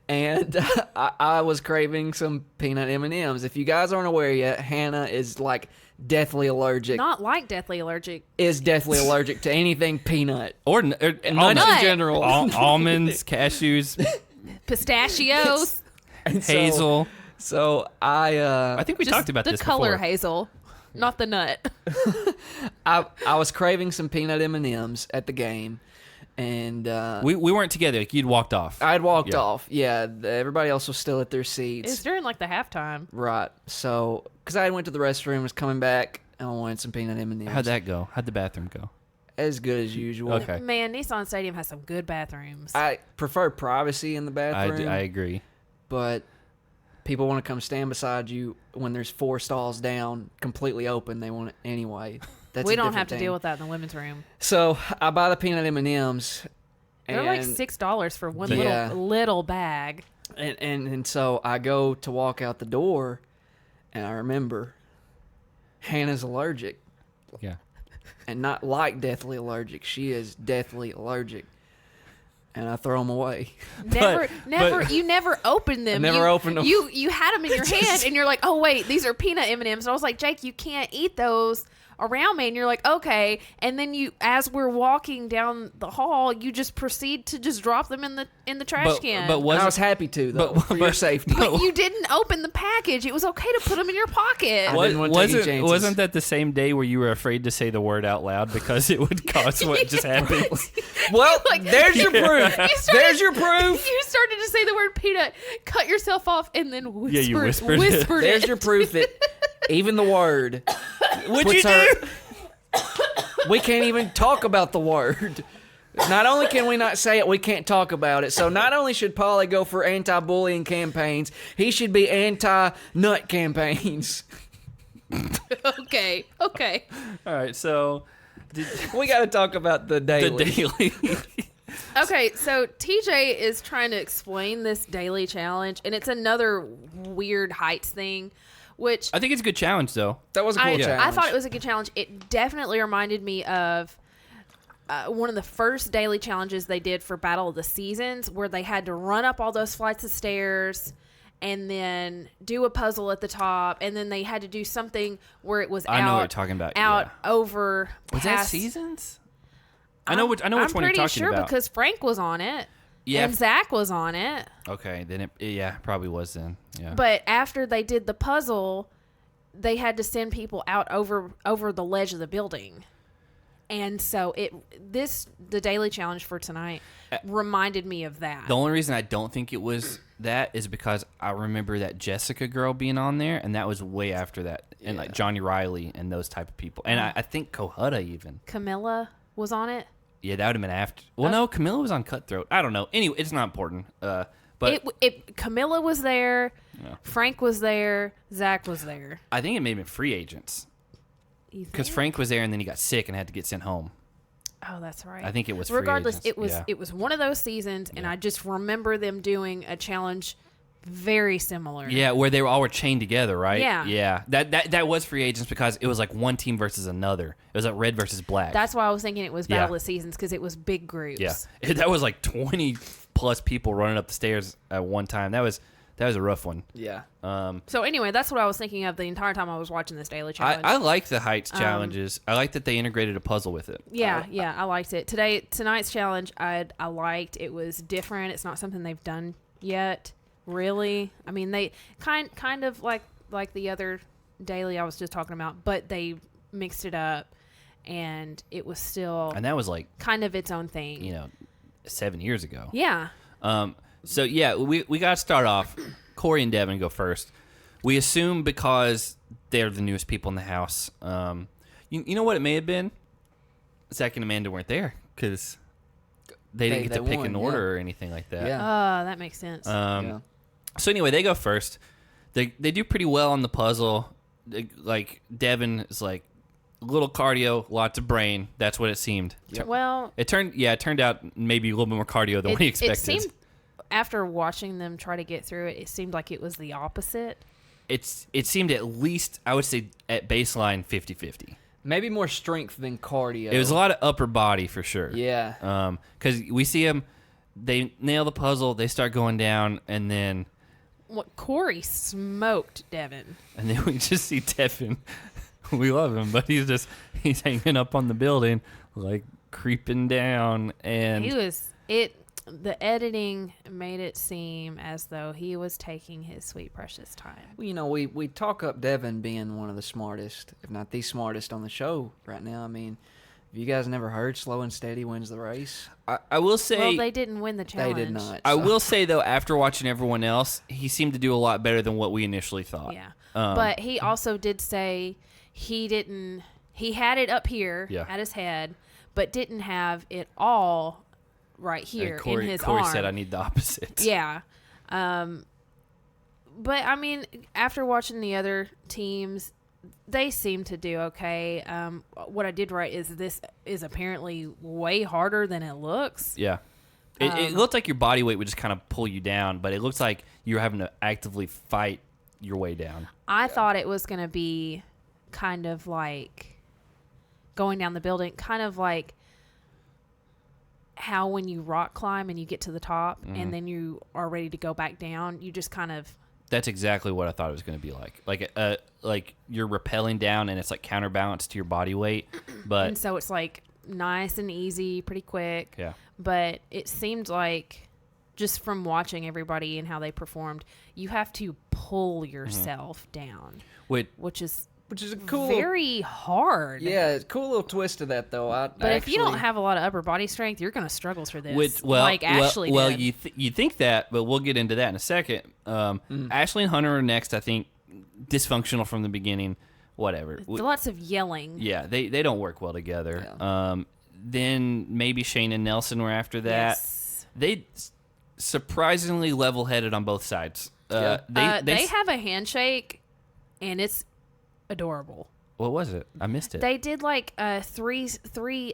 and I was craving some peanut M&Ms. If you guys aren't aware yet, Hannah is like deathly allergic.
Not like deathly allergic.
Is deathly allergic to anything peanut.
Or
Nuts
almonds.
in general.
Almonds, cashews,
Pistachios.
And so-
hazel.
So
I think we
Just
talked about
the
this
color
before.
hazel, not the nut.
I was craving some peanut M&Ms at the game, and
We weren't together. Like you'd walked off.
I'd walked
Yeah.
off. Yeah, everybody else was still at their
It's
seats.
during like the halftime.
Right. So, because I went to the restroom, was coming back, and I wanted some peanut M&Ms.
How'd that go? How'd the bathroom go?
As good as usual.
Okay.
Man, Nissan Stadium has some good bathrooms.
I prefer privacy in the bathroom,
I agree.
but people want to come stand beside you when there's 4 stalls down, completely open. They want it anyway. That's
we
a
don't
different
have to
thing.
deal with that in the women's room.
So I buy the peanut M&Ms.
They're like
and-
$6 for one
Yeah.
little bag.
And so I go to walk out the door, and I remember Hannah's allergic,
Yeah.
and not like deathly allergic. She is deathly allergic, and I throw them away.
Never,
but-
you never opened them.
I never
you,
opened them.
You had them in your hand, and you're like, oh wait, these are peanut M&Ms. And I was like, Jake, you can't eat those around me. And you're like, okay. And then you, as we're walking down the hall, you just proceed to just drop them in the trash can.
But
And I was happy to, though, for your safety.
But you didn't open the package. It was okay to put them in your pocket.
I didn't want to take any chances.
Wasn't that the same day where you were afraid to say the word out loud because it would cause what just happened?
Well,
Like-
there's your proof. There's your proof.
You started to say the word peanut, cut yourself off, and then whispered,
you whispered it.
There's
it.
your proof that even the word
What'd
puts
you
her.
do?
We can't even talk about the word. Not only can we not say it, we can't talk about it. So not only should Pauly go for anti-bullying campaigns, he should be anti-nut campaigns.
Okay.
All right, so
We got to talk about the daily.
the daily.
Okay, so TJ is trying to explain this daily challenge, and it's another weird heights thing, which
I think it's a good challenge, though.
That was a cool challenge.
I thought it was a good challenge. It definitely reminded me of one of the first daily challenges they did for Battle of the Seasons, where they had to run up all those flights of stairs and then do a puzzle at the top, and then they had to do something where it was
I know what you're talking about,
out
yeah.
over
Was that
past-
Seasons? I know which one you're talking
I'm pretty sure
about.
because Frank was on it.
Yeah.
And Zach was on it.
Okay, then it probably was then. Yeah.
But after they did the puzzle, they had to send people out over the ledge of the building. And so the daily challenge for tonight reminded me of that.
The only reason I don't think it was that is because I remember that Jessica girl being on there, and that was way after that. And like Johnny Riley and those type of people. And I think Kohutta even.
Camilla was on it.
Yeah, that would have been after. Well, no, Camilla was on Cutthroat. I don't know. Anyway, it's not important. But
Camilla was there.
Yeah.
Frank was there. Zach was there.
I think it may have been free agents. Because Frank was there and then he got sick and had to get sent home.
Oh, that's right.
I think it was free
Regardless,
agents.
it was one of those seasons, and I just remember them doing a challenge very similar.
Yeah, where they all were chained together, right?
Yeah.
Yeah. That was free agents because it was like one team versus another. It was like red versus black.
That's why I was thinking it was Battle
Yeah.
of the Seasons, because it was big groups.
Yeah. That was like 20 plus people running up the stairs at one time. That was a rough one.
Yeah.
So anyway, that's what I was thinking of the entire time I was watching this daily challenge.
I like the heights challenges. I like that they integrated a puzzle with it.
Yeah, I liked it. Tonight's challenge, I liked. It was different. It's not something they've done yet, really. I mean, they kind of like the other daily I was just talking about, but they mixed it up, and it was still
And that was like,
kind of its own thing.
7 years ago.
Yeah.
So, yeah, we got to start off. Corey and Devin go first. We assume because they're the newest people in the house. You know what it may have been? Zach and Amanda weren't there because they didn't get to pick an order or anything like that.
Yeah.
Oh, that makes sense.
So anyway, they go first. They do pretty well on the puzzle. Like Devin is like little cardio, lots of brain. That's what it seemed.
Yep. Well,
it turned out maybe a little bit more cardio than what he expected.
It seemed, after watching them try to get through it, it seemed like it was the opposite.
It seemed at least, I would say, at baseline 50-50.
Maybe more strength than cardio.
It was a lot of upper body for sure.
Yeah.
Because we see them, they nail the puzzle, they start going down, and then...
What Corey smoked Devin.
And then we just see Devin. We love him, but he's hanging up on the building, like creeping down. And the editing made it seem as though he was taking his sweet precious time.
Well, you know, we talk up Devin being one of the smartest, if not the smartest on the show right now. I mean, have you guys never heard slow and steady wins the race?
I will say...
Well, they didn't win the challenge.
They did not.
I will say, though, after watching everyone else, he seemed to do a lot better than what we initially thought.
Yeah. But he also did say he had it up here at his head, but didn't have it all right here in his arm.
Corey said, I need the opposite.
Yeah. But, I mean, after watching the other teams, they seem to do okay. What I did write is this is apparently way harder than it looks.
Yeah. It looked like your body weight would just kind of pull you down, but it looks like you're having to actively fight your way down.
I thought it was going to be kind of like going down the building, kind of like how when you rock climb and you get to the top and then you are ready to go back down, you just kind of...
That's exactly what I thought it was going to be like. Like you're rappelling down and it's like counterbalanced to your body weight, but...
And so it's like nice and easy, pretty quick.
Yeah.
But it seemed like, just from watching everybody and how they performed, you have to pull yourself down, which is
a cool,
very hard.
Yeah, it's a cool little twist to that, though.
But if you don't have a lot of upper body strength, you're going to struggle through this. Ashley did.
You think that, but we'll get into that in a second. Ashley and Hunter are next, I think, dysfunctional from the beginning. Whatever.
Lots of yelling.
Yeah, they don't work well together.
Yeah.
Then maybe Shane and Nelson were after that.
Yes.
They surprisingly level-headed on both sides.
They have a handshake, and it's adorable.
What was it? I missed it.
They did like three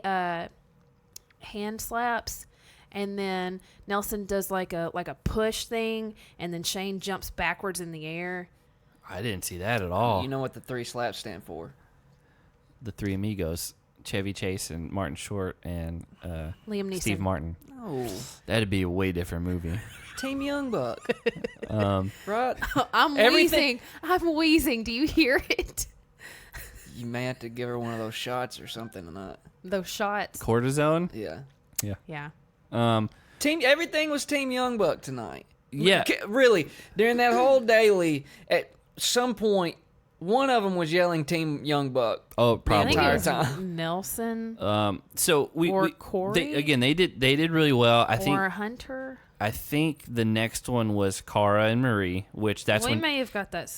hand slaps, and then Nelson does like a push thing, and then Shane jumps backwards in the air.
I didn't see that at all.
You know what the 3 slaps stand for?
The Three Amigos. Chevy Chase and Martin Short and
Liam Neeson.
Steve Martin.
Oh,
That'd be a way different movie.
Team Youngbuck. Right?
I'm wheezing. I'm wheezing. Do you hear it?
You may have to give her one of those shots or something tonight.
Those shots.
Cortisone?
Yeah.
Yeah.
Everything was Team Youngbuck tonight.
Yeah.
Really, during that whole daily, at some point, one of them was yelling Team Youngbuck.
Oh, probably.
I think it
Entire
was Nelson.
So
or Corey.
They did really well.
Or Hunter.
I think the next one was Cara and Marie, which
we may have got that.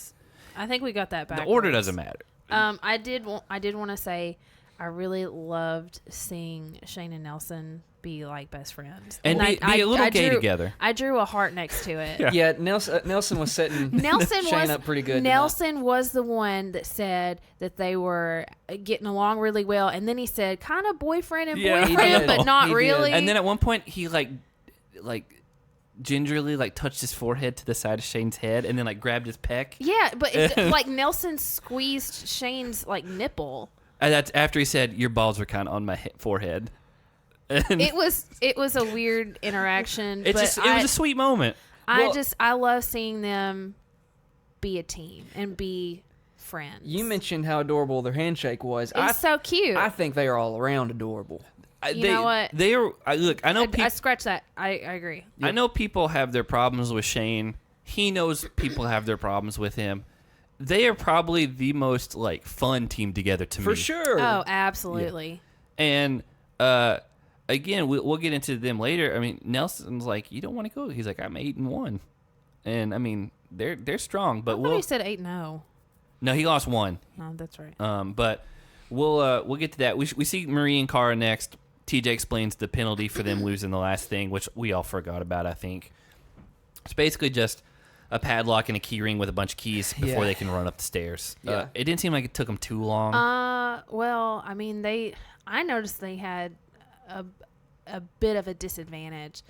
I think we got that back.
The order doesn't matter.
I did want to say I really loved seeing Shane and Nelson be like best friends
and be a little gay together.
I drew a heart next to it.
Yeah, Nelson was setting Shane up pretty good.
Nelson was the one that said that they were getting along really well, and then he said kind of boyfriend and boyfriend, but not really.
And then at one point he like gingerly touched his forehead to the side of Shane's head, and then grabbed his pec.
Yeah, but it's Nelson squeezed Shane's nipple.
And that's after he said, "Your balls are kind of on my forehead." And
it was a weird interaction.
It was a sweet moment.
I love seeing them be a team and be friends.
You mentioned how adorable their handshake was.
It's so cute.
I think they are all around adorable.
You know what?
They are. Look, I know.
I scratch that. I agree.
I know people have their problems with Shane. He knows people have their problems with him. They are probably the most fun team together to me.
For sure.
Oh, absolutely.
Yeah. And again, we'll get into them later. I mean, Nelson's like, you don't want to go. He's like, I'm 8-1, and I mean, they're strong. But
I thought he said 8-0.
No, he lost 1.
Oh, that's right.
But we'll get to that. We see Marie and Cara next. TJ explains the penalty for them losing the last thing, which we all forgot about, I think. It's basically just a padlock and a key ring with a bunch of keys before they can run up the stairs.
Yeah.
It didn't seem like it took them too long.
Well, I mean, I noticed they had a bit of a disadvantage.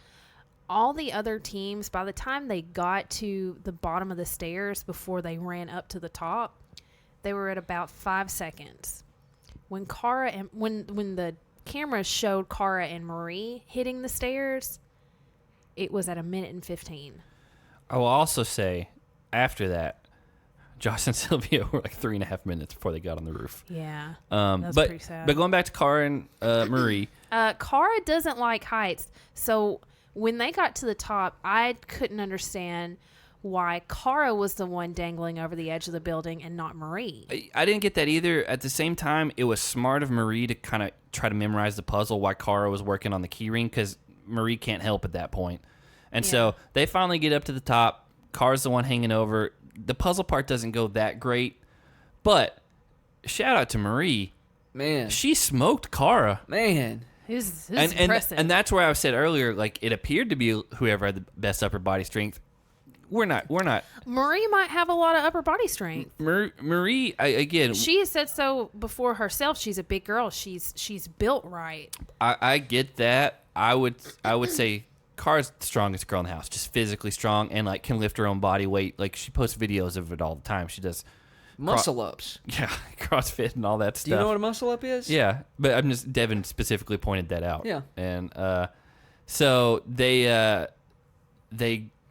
All the other teams, by the time they got to the bottom of the stairs before they ran up to the top, they were at about 5 seconds. When Cara and when the camera showed Cara and Marie hitting the stairs, it was at 1:15.
I will also say, after that, Josh and Sylvia were like 3.5 minutes before they got on the roof.
Yeah, that's pretty sad.
But going back to Cara and Marie,
Cara doesn't like heights, so when they got to the top, I couldn't understand why Cara was the one dangling over the edge of the building and not Marie.
I didn't get that either. At the same time, it was smart of Marie to kind of try to memorize the puzzle while Cara was working on the key ring, because Marie can't help at that point. And so they finally get up to the top. Cara's the one hanging over. The puzzle part doesn't go that great, but shout out to Marie.
Man.
She smoked Cara.
Man.
It was impressive.
And that's where I said earlier, like, it appeared to be whoever had the best upper body strength. We're not.
Marie might have a lot of upper body strength.
Marie, again,
she has said so before herself. She's a big girl. She's built right.
I get that. I would say Cara's the strongest girl in the house, just physically strong, and like can lift her own body weight. Like, she posts videos of it all the time. She does
muscle ups.
Yeah, CrossFit and all that stuff.
Do you know what a muscle up is?
Yeah, but Devin specifically pointed that out.
Yeah,
and so they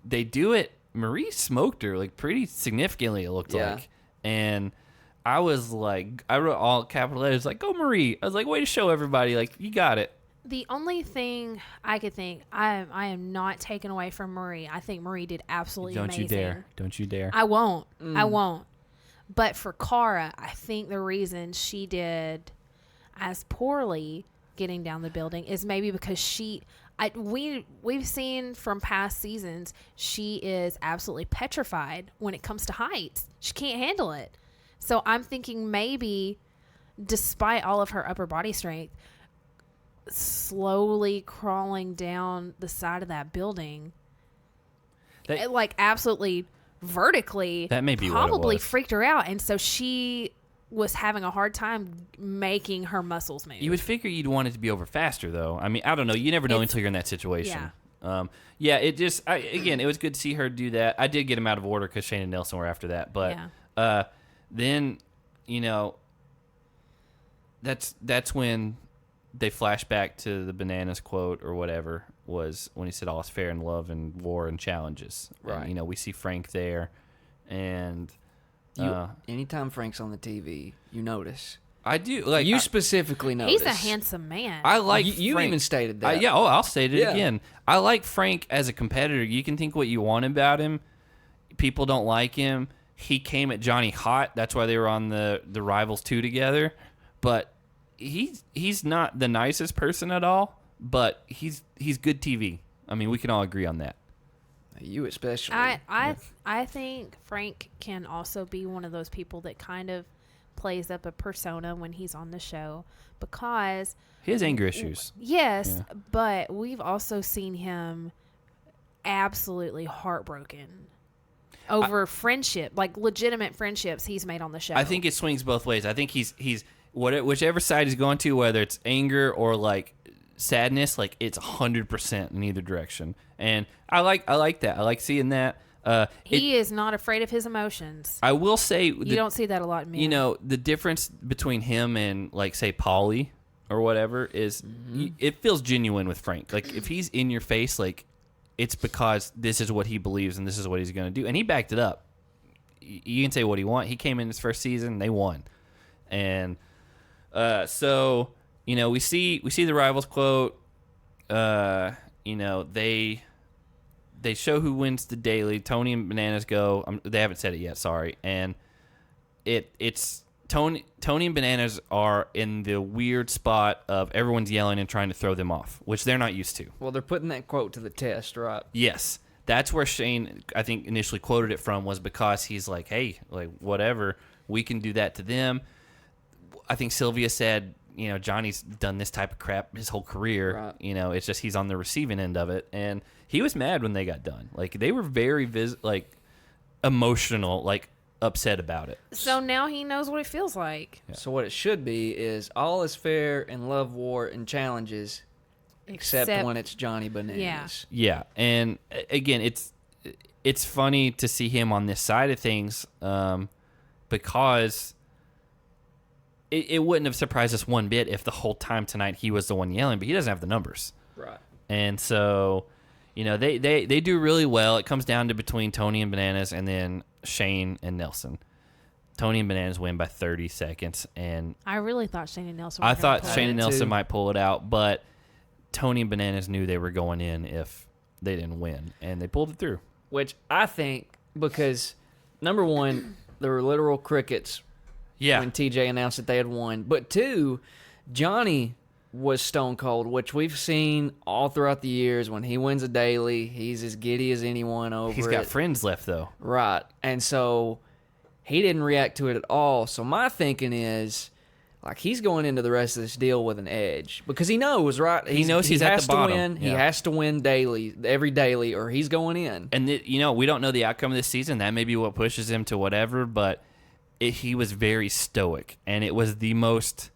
do it. Marie smoked her like pretty significantly, it looked like. And I was like, I wrote all capital letters like, go Marie. I was like, way to show everybody, like, you got it.
The only thing I could think, I am not taken away from Marie. I think Marie did absolutely amazing.
Don't you dare.
I won't. I won't. But for Cara, I think the reason she did as poorly getting down the building is maybe because we've seen from past seasons, she is absolutely petrified when it comes to heights. She can't handle it. So I'm thinking maybe, despite all of her upper body strength, slowly crawling down the side of that building, like absolutely vertically,
that may be
probably
what it was.
Freaked her out. And so she was having a hard time making her muscles move.
You would figure you'd want it to be over faster, though. I mean, I don't know. You never know until you're in that situation.
Yeah.
It just, again, it was good to see her do that. I did get them out of order because Shane and Nelson were after that. But then, that's when they flash back to the bananas quote or whatever, was when he said all is fair in love and war and challenges.
Right.
And, we see Frank there. And
anytime Frank's on the TV, you notice.
I do. Like,
you specifically notice.
He's a handsome man.
I like
you
Frank.
even stated that.
I'll state it again. I like Frank as a competitor. You can think what you want about him. People don't like him. He came at Johnny hot. That's why they were on the Rivals 2 together. But he's not the nicest person at all, but he's good TV. I mean, we can all agree on that.
You especially.
I think Frank can also be one of those people that kind of plays up a persona when he's on the show, because
he has anger issues.
Yes, but we've also seen him absolutely heartbroken over friendship, like legitimate friendships he's made on the show.
I think it swings both ways. I think he's whichever side he's going to, whether it's anger or like sadness, like it's 100% in either direction. And I like that. I like seeing that.
He is not afraid of his emotions.
I will say,
you don't see that a lot in men.
The difference between him and, like, say, Pauly or whatever is it feels genuine with Frank. Like, if he's in your face, like, it's because this is what he believes and this is what he's going to do. And he backed it up. You can say what he wants. He came in his first season, they won. And so, we see the Rivals quote. They show who wins the daily. Tony and Bananas go. They haven't said it yet. Sorry. And it's Tony and Bananas are in the weird spot of everyone's yelling and trying to throw them off, which they're not used to.
Well, they're putting that quote to the test, right?
Yes. That's where Shane, I think, initially quoted it from, was because he's like, hey, like, whatever, we can do that to them. I think Sylvia said, you know, Johnny's done this type of crap his whole career.
Right.
You know, it's just he's on the receiving end of it. And he was mad when they got done. Like, they were very, emotional, like, upset about it.
So now he knows what it feels like.
Yeah.
So what it should be is all is fair in love, war, and challenges, except when it's Johnny Bananas.
Yeah, and again, it's funny to see him on this side of things, because it wouldn't have surprised us one bit if the whole time tonight he was the one yelling, but he doesn't have the numbers.
Right.
And so, you know, they do really well. It comes down to between Tony and Bananas and then Shane and Nelson. Tony and Bananas win by 30 seconds, and
I really thought Shane and Nelson.
I thought Shane and
it
Nelson
too.
might pull it out, but Tony and Bananas knew they were going in if they didn't win, and they pulled it through.
Which I think, because number one, there were literal crickets when TJ announced that they had won. But two, Johnny was stone cold, which we've seen all throughout the years. When he wins a daily, he's as giddy as anyone over it.
He's got friends left, though.
Right. And so he didn't react to it at all. So my thinking is, like, he's going into the rest of this deal with an edge because he knows, right?
He knows he's at the bottom.
He has to win daily, every daily, or he's going in.
And, you know, we don't know the outcome of this season. That may be what pushes him to whatever, but he was very stoic, and it was the most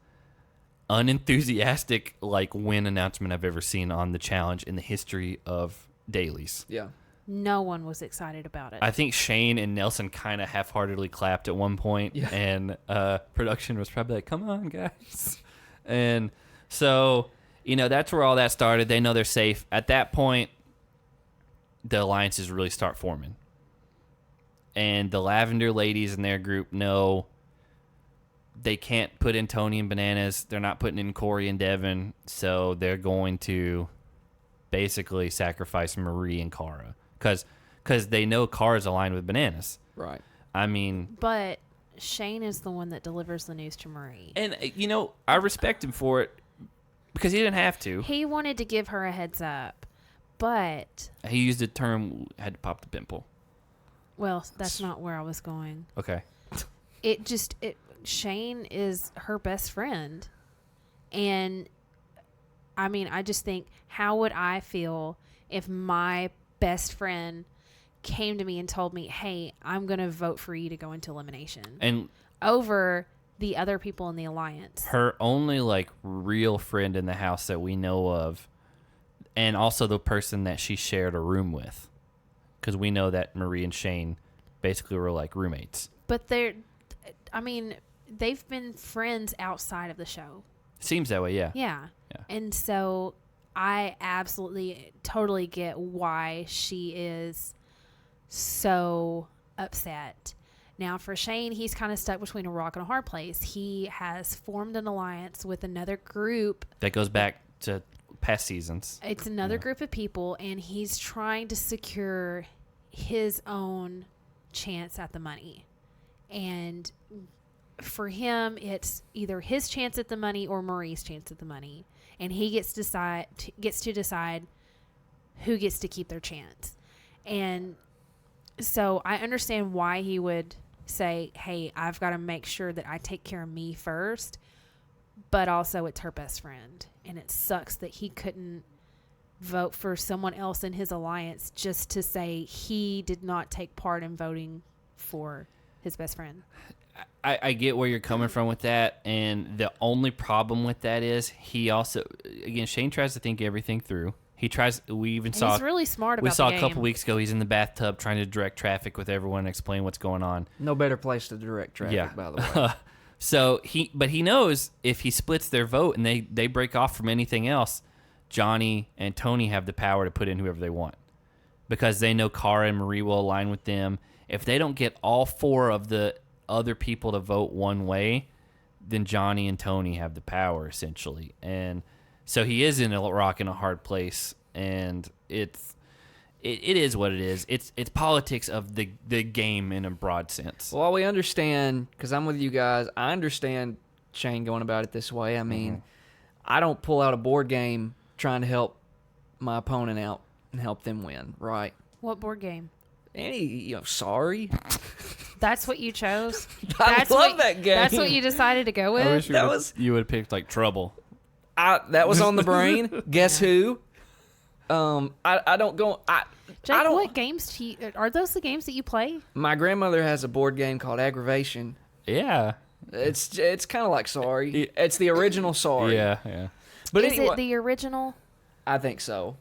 unenthusiastic, like, win announcement I've ever seen on the challenge in the history of dailies.
Yeah.
No one was excited about it.
I think Shane and Nelson kind of half-heartedly clapped at one point, and production was probably like, come on, guys. And so, you know, that's where all that started. They know they're safe. At that point, the alliances really start forming. And the Lavender Ladies and their group know they can't put in Tony and Bananas. They're not putting in Cory and Devin, so they're going to basically sacrifice Marie and Cara. Because they know Cara's aligned with Bananas.
Right.
I mean...
But Shane is the one that delivers the news to Marie.
And, you know, I respect him for it because he didn't have to.
He wanted to give her a heads up, but...
He used the term, had to pop the pimple.
Well, that's not where I was going.
Okay.
Shane is her best friend. And, I mean, I just think, how would I feel if my best friend came to me and told me, hey, I'm going to vote for you to go into elimination
And
over the other people in the alliance.
her only, like, real friend in the house that we know of, and also the person that she shared a room with, because we know that Marie and Shane basically were like roommates.
But they've been friends outside of the show.
Seems that way, yeah.
Yeah. And so I absolutely, totally get why she is so upset. Now, for Shane, he's kind of stuck between a rock and a hard place. He has formed an alliance with another group.
That goes back to past seasons.
It's another group of people, and he's trying to secure his own chance at the money. And for him, it's either his chance at the money or Marie's chance at the money. And he gets to decide who gets to keep their chance. And so I understand why he would say, hey, I've got to make sure that I take care of me first. But also it's her best friend. And it sucks that he couldn't vote for someone else in his alliance just to say he did not take part in voting for his best friend.
I get where you're coming from with that, and the only problem with that is he also, again, Shane tries to think everything through. He tries. We even saw.
He's really smart about
We saw
the
a couple
game.
weeks ago. He's in the bathtub trying to direct traffic with everyone, and explain what's going on.
No better place to direct traffic, by the way.
So he knows if he splits their vote and they break off from anything else, Johnny and Tony have the power to put in whoever they want, because they know Cara and Marie will align with them. If they don't get all four of the other people to vote one way, then Johnny and Tony have the power, essentially. And so he is in a rock and a hard place, and it is what it is. It's politics of the game in a broad sense.
Well, we understand, because I'm with you guys, I understand Shane going about it this way. I mean, I don't pull out a board game trying to help my opponent out and help them win, right?
What board game?
Sorry.
That's what you chose?
I love that game.
That's what you decided to go with?
I wish you would have picked like Trouble.
That was on the brain. Guess who? I don't go.
Jake,
I don't.
what games are those the games that you play?
My grandmother has a board game called Aggravation.
Yeah.
It's kind of like Sorry. It's the original Sorry.
Yeah.
But
is
anyway,
it the original?
I think so.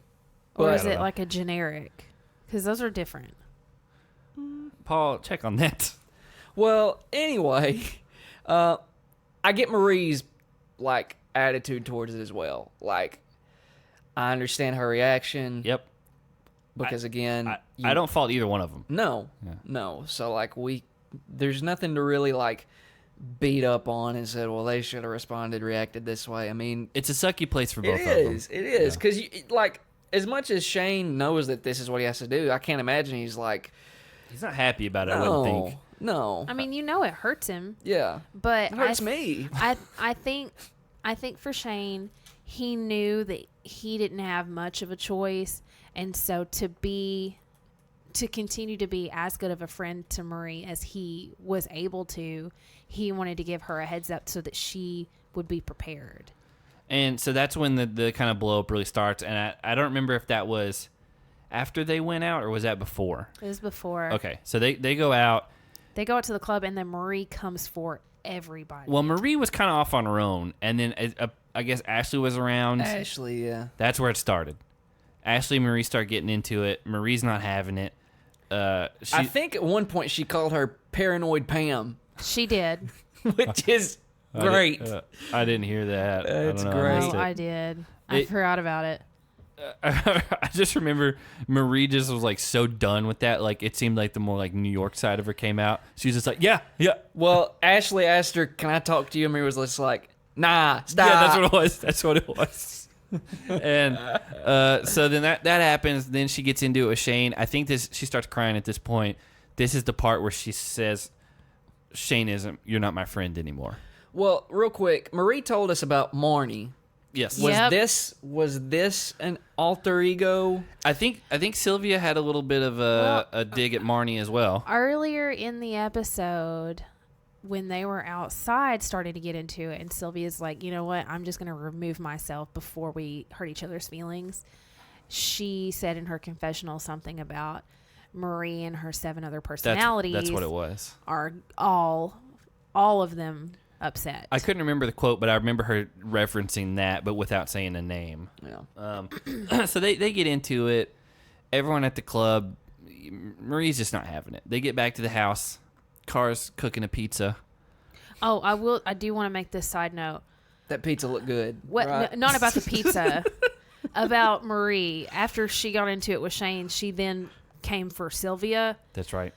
Or
But
is it like a generic? Because those are different.
Paul, check on that.
well, anyway, I get Marie's like attitude towards it as well. Like, I understand her reaction.
Yep.
Because again,
I don't fault either one of them.
No. So like there's nothing to really like beat up on and said, well, they should have reacted this way. I mean,
It's a sucky place for both of them.
it is because like as much as Shane knows that this is what he has to do, I can't imagine he's like,
He's not happy about it, I wouldn't think.
No.
I mean, it hurts him.
Yeah.
But
It hurts me.
I think for Shane, he knew that he didn't have much of a choice, and so to continue to be as good of a friend to Marie as he was able to, he wanted to give her a heads up so that she would be prepared.
And so that's when the kind of blow up really starts. And I don't remember if that was after they went out or was that before?
It was before.
Okay, so they go out.
They go out to the club, and then Marie comes for everybody.
Well, Marie was kind of off on her own, and then I guess Ashley was around.
Ashley, yeah.
That's where it started. Ashley and Marie start getting into it. Marie's not having it.
I think at one point she called her Paranoid Pam,
She did.
which is great.
I didn't hear that.
It's
I don't know.
great.
Oh, I did. I forgot about it.
I just remember Marie just was like so done with that. Like it seemed like the more like New York side of her came out. She was just like, yeah.
Well, Ashley asked her, "Can I talk to you?" And Marie was just like, "Nah, stop."
Yeah, that's what it was. And so then that happens. Then she gets into it with Shane. I think she starts crying at this point. This is the part where she says, "Shane you're not my friend anymore."
Well, real quick, Marie told us about Marnie.
Yes.
Yep.
Was this an alter ego?
I think Sylvia had a little bit of a dig at Marnie as well.
Earlier in the episode, when they were outside starting to get into it, and Sylvia's like, you know what, I'm just going to remove myself before we hurt each other's feelings. She said in her confessional something about Marie and her 7 other personalities.
That's what it was.
Are all of them upset.
I couldn't remember the quote, but I remember her referencing that, but without saying a name.
Yeah.
So they get into it. Everyone at the club, Marie's just not having it. They get back to the house. Car's cooking a pizza.
Oh, I do want to make this side note.
That pizza looked good.
What?
Right?
Not about the pizza. About Marie. After she got into it with Shane, she then came for Sylvia.
That's right.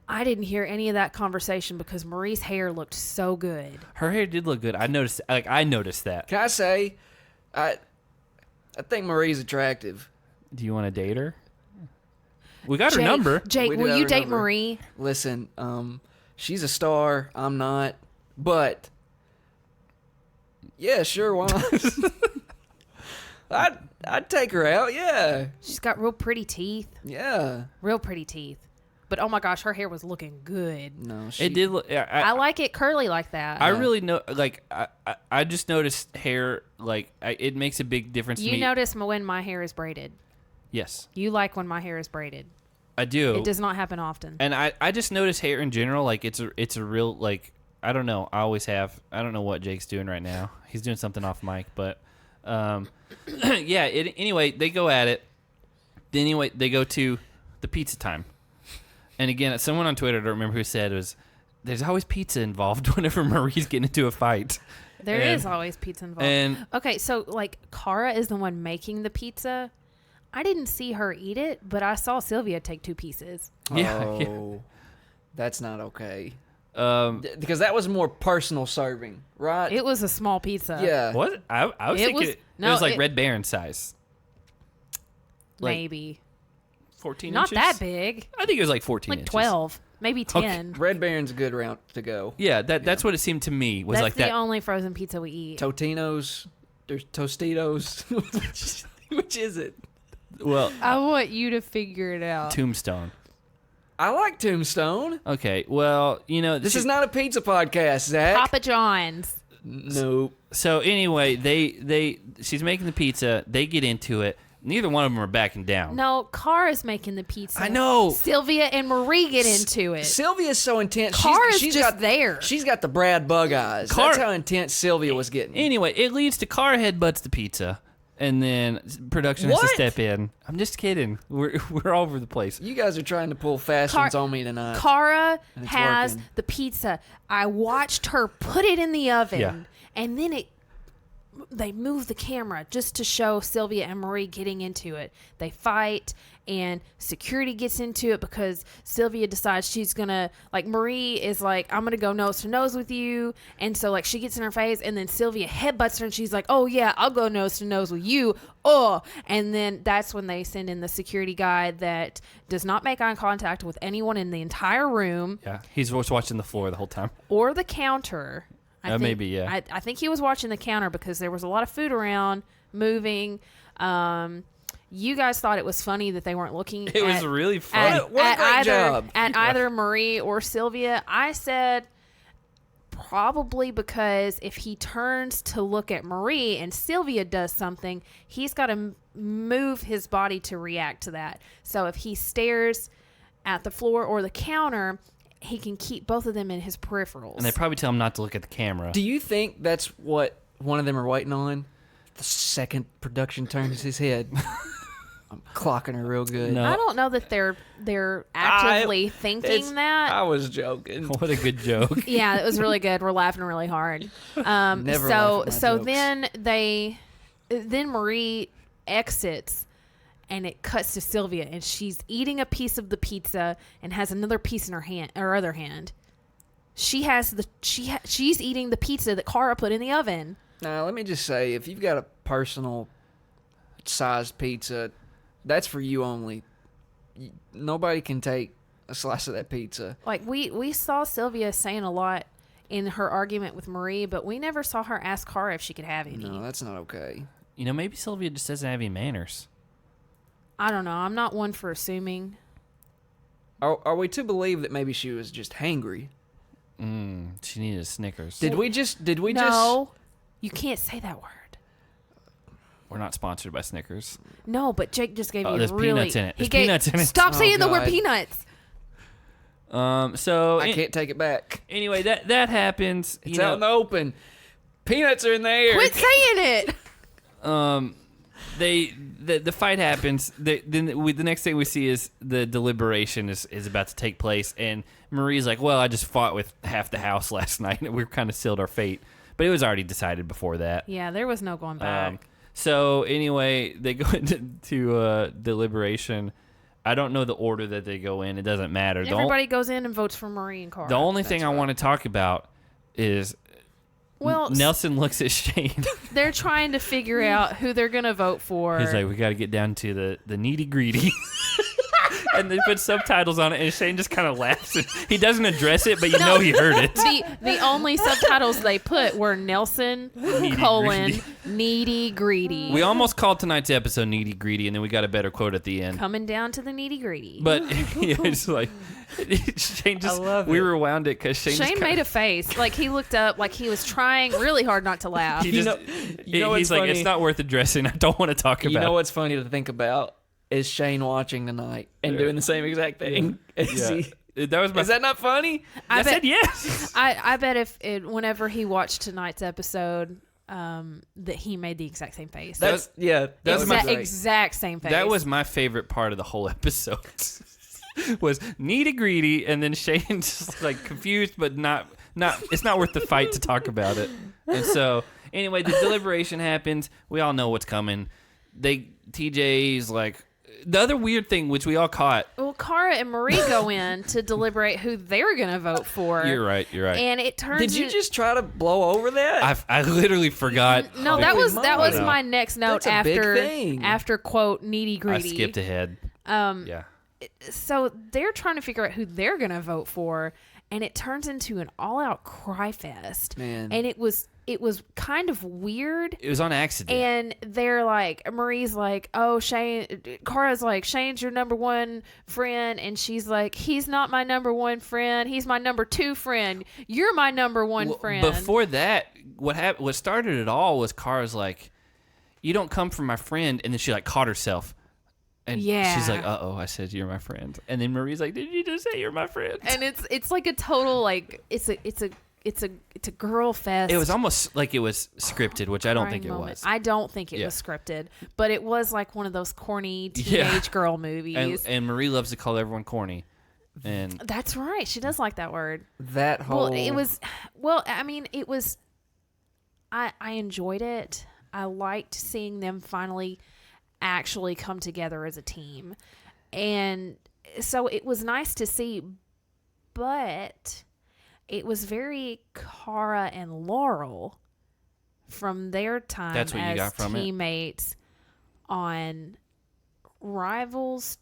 I didn't hear any of that conversation because Marie's hair looked so good.
Her hair did look good. I noticed that.
Can I say, I think Marie's attractive.
Do you want to date her? We got her number.
Jake,
We did
will
have
you
her
date
number.
Marie?
Listen, she's a star. I'm not. But yeah, sure, why not? I'd take her out. Yeah.
She's got real pretty teeth.
Yeah.
Real pretty teeth. But oh my gosh, her hair was looking good.
No,
It did look.
I like it curly like that.
I really know. Like I just noticed hair. Like it makes a big difference to
You
me.
notice when my hair is braided.
Yes,
You like when my hair is braided.
I do.
It does not happen often.
And I just notice hair in general. Like it's a real like. I don't know. I always have. I don't know what Jake's doing right now. He's doing something off mic, but yeah. Anyway, they go at it. Anyway, they go to the pizza time. And again, someone on Twitter, I don't remember who said, there's always pizza involved whenever Marie's getting into a fight.
There is always pizza involved.
And
Okay, so like Cara is the one making the pizza. I didn't see her eat it, but I saw Sylvia take 2 pieces.
Oh, that's not okay.
yeah.
Because that was more personal serving, right?
It was a small pizza.
Yeah.
What? I was
It
thinking
was-
it
no,
was like
it-
Red Baron size. Like-
Maybe.
14
Not
inches.
that big.
I think it was like 14
Like
inches.
12, maybe 10.
Red Baron's a good route to go.
Yeah, that's what it seemed to me. Was
That's
like
the
that.
only frozen pizza we eat.
Totino's. There's Tostitos. Which is it?
Well,
I want you to figure it out.
Tombstone.
I like Tombstone.
Okay, well,
This is not a pizza podcast, Zach.
Papa John's.
Nope.
So anyway, she's making the pizza. They get into it. Neither one of them are backing down.
No, Cara's making the pizza.
I know.
Sylvia and Marie get into it.
Sylvia's so intense.
Cara's
she's
just
got,
there.
She's got the Brad Bug eyes. That's how intense Sylvia was getting.
Anyway, it leads to Cara headbutts the pizza, and then production has to
What?
step in. I'm just kidding. We're all over the place.
You guys are trying to pull fast ones on me tonight.
Cara
And it's
has
working.
the pizza. I watched her put it in the oven,
Yeah.
and then they move the camera just to show Sylvia and Marie getting into it. They fight, and security gets into it because Sylvia decides she's gonna, like, Marie is like, I'm gonna go nose to nose with you, and so like she gets in her face, and then Sylvia headbutts her, and she's like, oh yeah, I'll go nose to nose with you. Oh, and then that's when they send in the security guy that does not make eye contact with anyone in the entire room
Yeah, he's just watching the floor the whole time.
or the counter. I think,
maybe, yeah.
I think he was watching the counter because there was a lot of food around, moving. You guys thought it was funny that they weren't looking.
It was really funny.
At,
What a great
either,
job.
At either Marie or Sylvia. I said probably because if he turns to look at Marie and Sylvia does something, he's got to move his body to react to that. So if he stares at the floor or the counter, he can keep both of them in his peripherals.
And they probably tell him not to look at the camera.
Do you think that's what one of them are waiting on? The second production turns his head. I'm clocking her real good.
No.
I don't know that they're actively thinking that.
I was joking.
What a good joke.
Yeah, it was really good. We're laughing really hard.
Never
so
laugh at my
so
jokes.
then Marie exits, and it cuts to Sylvia, and she's eating a piece of the pizza and has another piece in her other hand. She's eating the pizza that Cara put in the oven.
Now, let me just say, if you've got a personal sized pizza, that's for you only. Nobody can take a slice of that pizza.
Like we saw Sylvia saying a lot in her argument with Marie, but we never saw her ask Cara if she could have any.
No, that's not okay.
Maybe Sylvia just doesn't have any manners.
I don't know. I'm not one for assuming.
Are we to believe that maybe she was just hangry?
She needed a Snickers.
Did we just?
No, you can't say that word.
We're not sponsored by Snickers.
No, but Jake just gave me
there's
really.
peanuts in it.
He
There's
gave,
peanuts in it.
Stop
Oh,
saying the word
God.
peanuts.
So
I can't take it back.
anyway, that happens.
It's out in the open. Peanuts are in the air.
Quit saying it.
The fight happens. The next thing we see is the deliberation is about to take place, and Marie's like, "Well, I just fought with half the house last night, and we kind of sealed our fate." But it was already decided before that.
Yeah, there was no going back.
So anyway, they go into deliberation. I don't know the order that they go in. It doesn't matter.
Everybody goes in and votes for Marie and Cara.
The only thing I want to talk about is
Well,
Nelson looks at Shane.
they're trying to figure out who they're going to vote for.
He's like, we got to get down to the nitty gritty. And they put subtitles on it, and Shane just kind of laughs. And he doesn't address it, but you know he heard it.
The only subtitles they put were Nelson,
Needy
needy greedy.
We almost called tonight's episode nitty gritty, and then we got a better quote at the end.
Coming down to the nitty gritty.
But yeah, it's like Shane just.
I love
we
it.
rewound it because
Shane made a face like he looked up, like he was trying really hard not to laugh.
He just,
you know what's
he's like,
funny?
it's not worth addressing. I don't want to talk about.
You know what's funny to think about is Shane watching tonight and doing the same exact thing.
Yeah. That was my.
Is that not funny?
I
bet-
said yes.
I bet whenever he watched tonight's episode, that he made the exact same face.
That's
was my
exact same face.
That was my favorite part of the whole episode. Was nitty gritty, and then Shane just like confused, but not. It's not worth the fight to talk about it. And so anyway, the deliberation happens. We all know what's coming. TJ's like. The other weird thing, which we all caught.
Well, Cara and Marie go in to deliberate who they're going to vote for.
You're right.
And it turns.
Did you just try to blow over that?
I literally forgot.
No, that was
mind.
my next note
That's a big
after
thing.
after quote nitty
I
gritty.
skipped ahead.
Yeah. so they're trying to figure out who they're going to vote for, and it turns into an all-out cry fest.
Man.
And it was kind of weird.
It was on accident.
And they're like, Marie's like, oh, Shane, Cara's like, Shane's your number one friend. And she's like, he's not my number one friend. He's my number two friend. You're my number one friend.
Before that, what started it all was Cara's like, you don't come from my friend. And then she like caught herself. And she's like, uh-oh, I said you're my friend. And then Marie's like, did you just say you're my friend?
And it's like a total, like, it's a girl fest.
It was almost like it was scripted, which I don't think it was.
I don't think it was scripted, but it was like one of those corny teenage girl movies.
And Marie loves to call everyone corny. And
that's right. She does like that word.
That whole...
I enjoyed it. I liked seeing them finally actually come together as a team. And so it was nice to see, but it was very Cara and Laurel from their time
That's what you got from
teammates on Rivals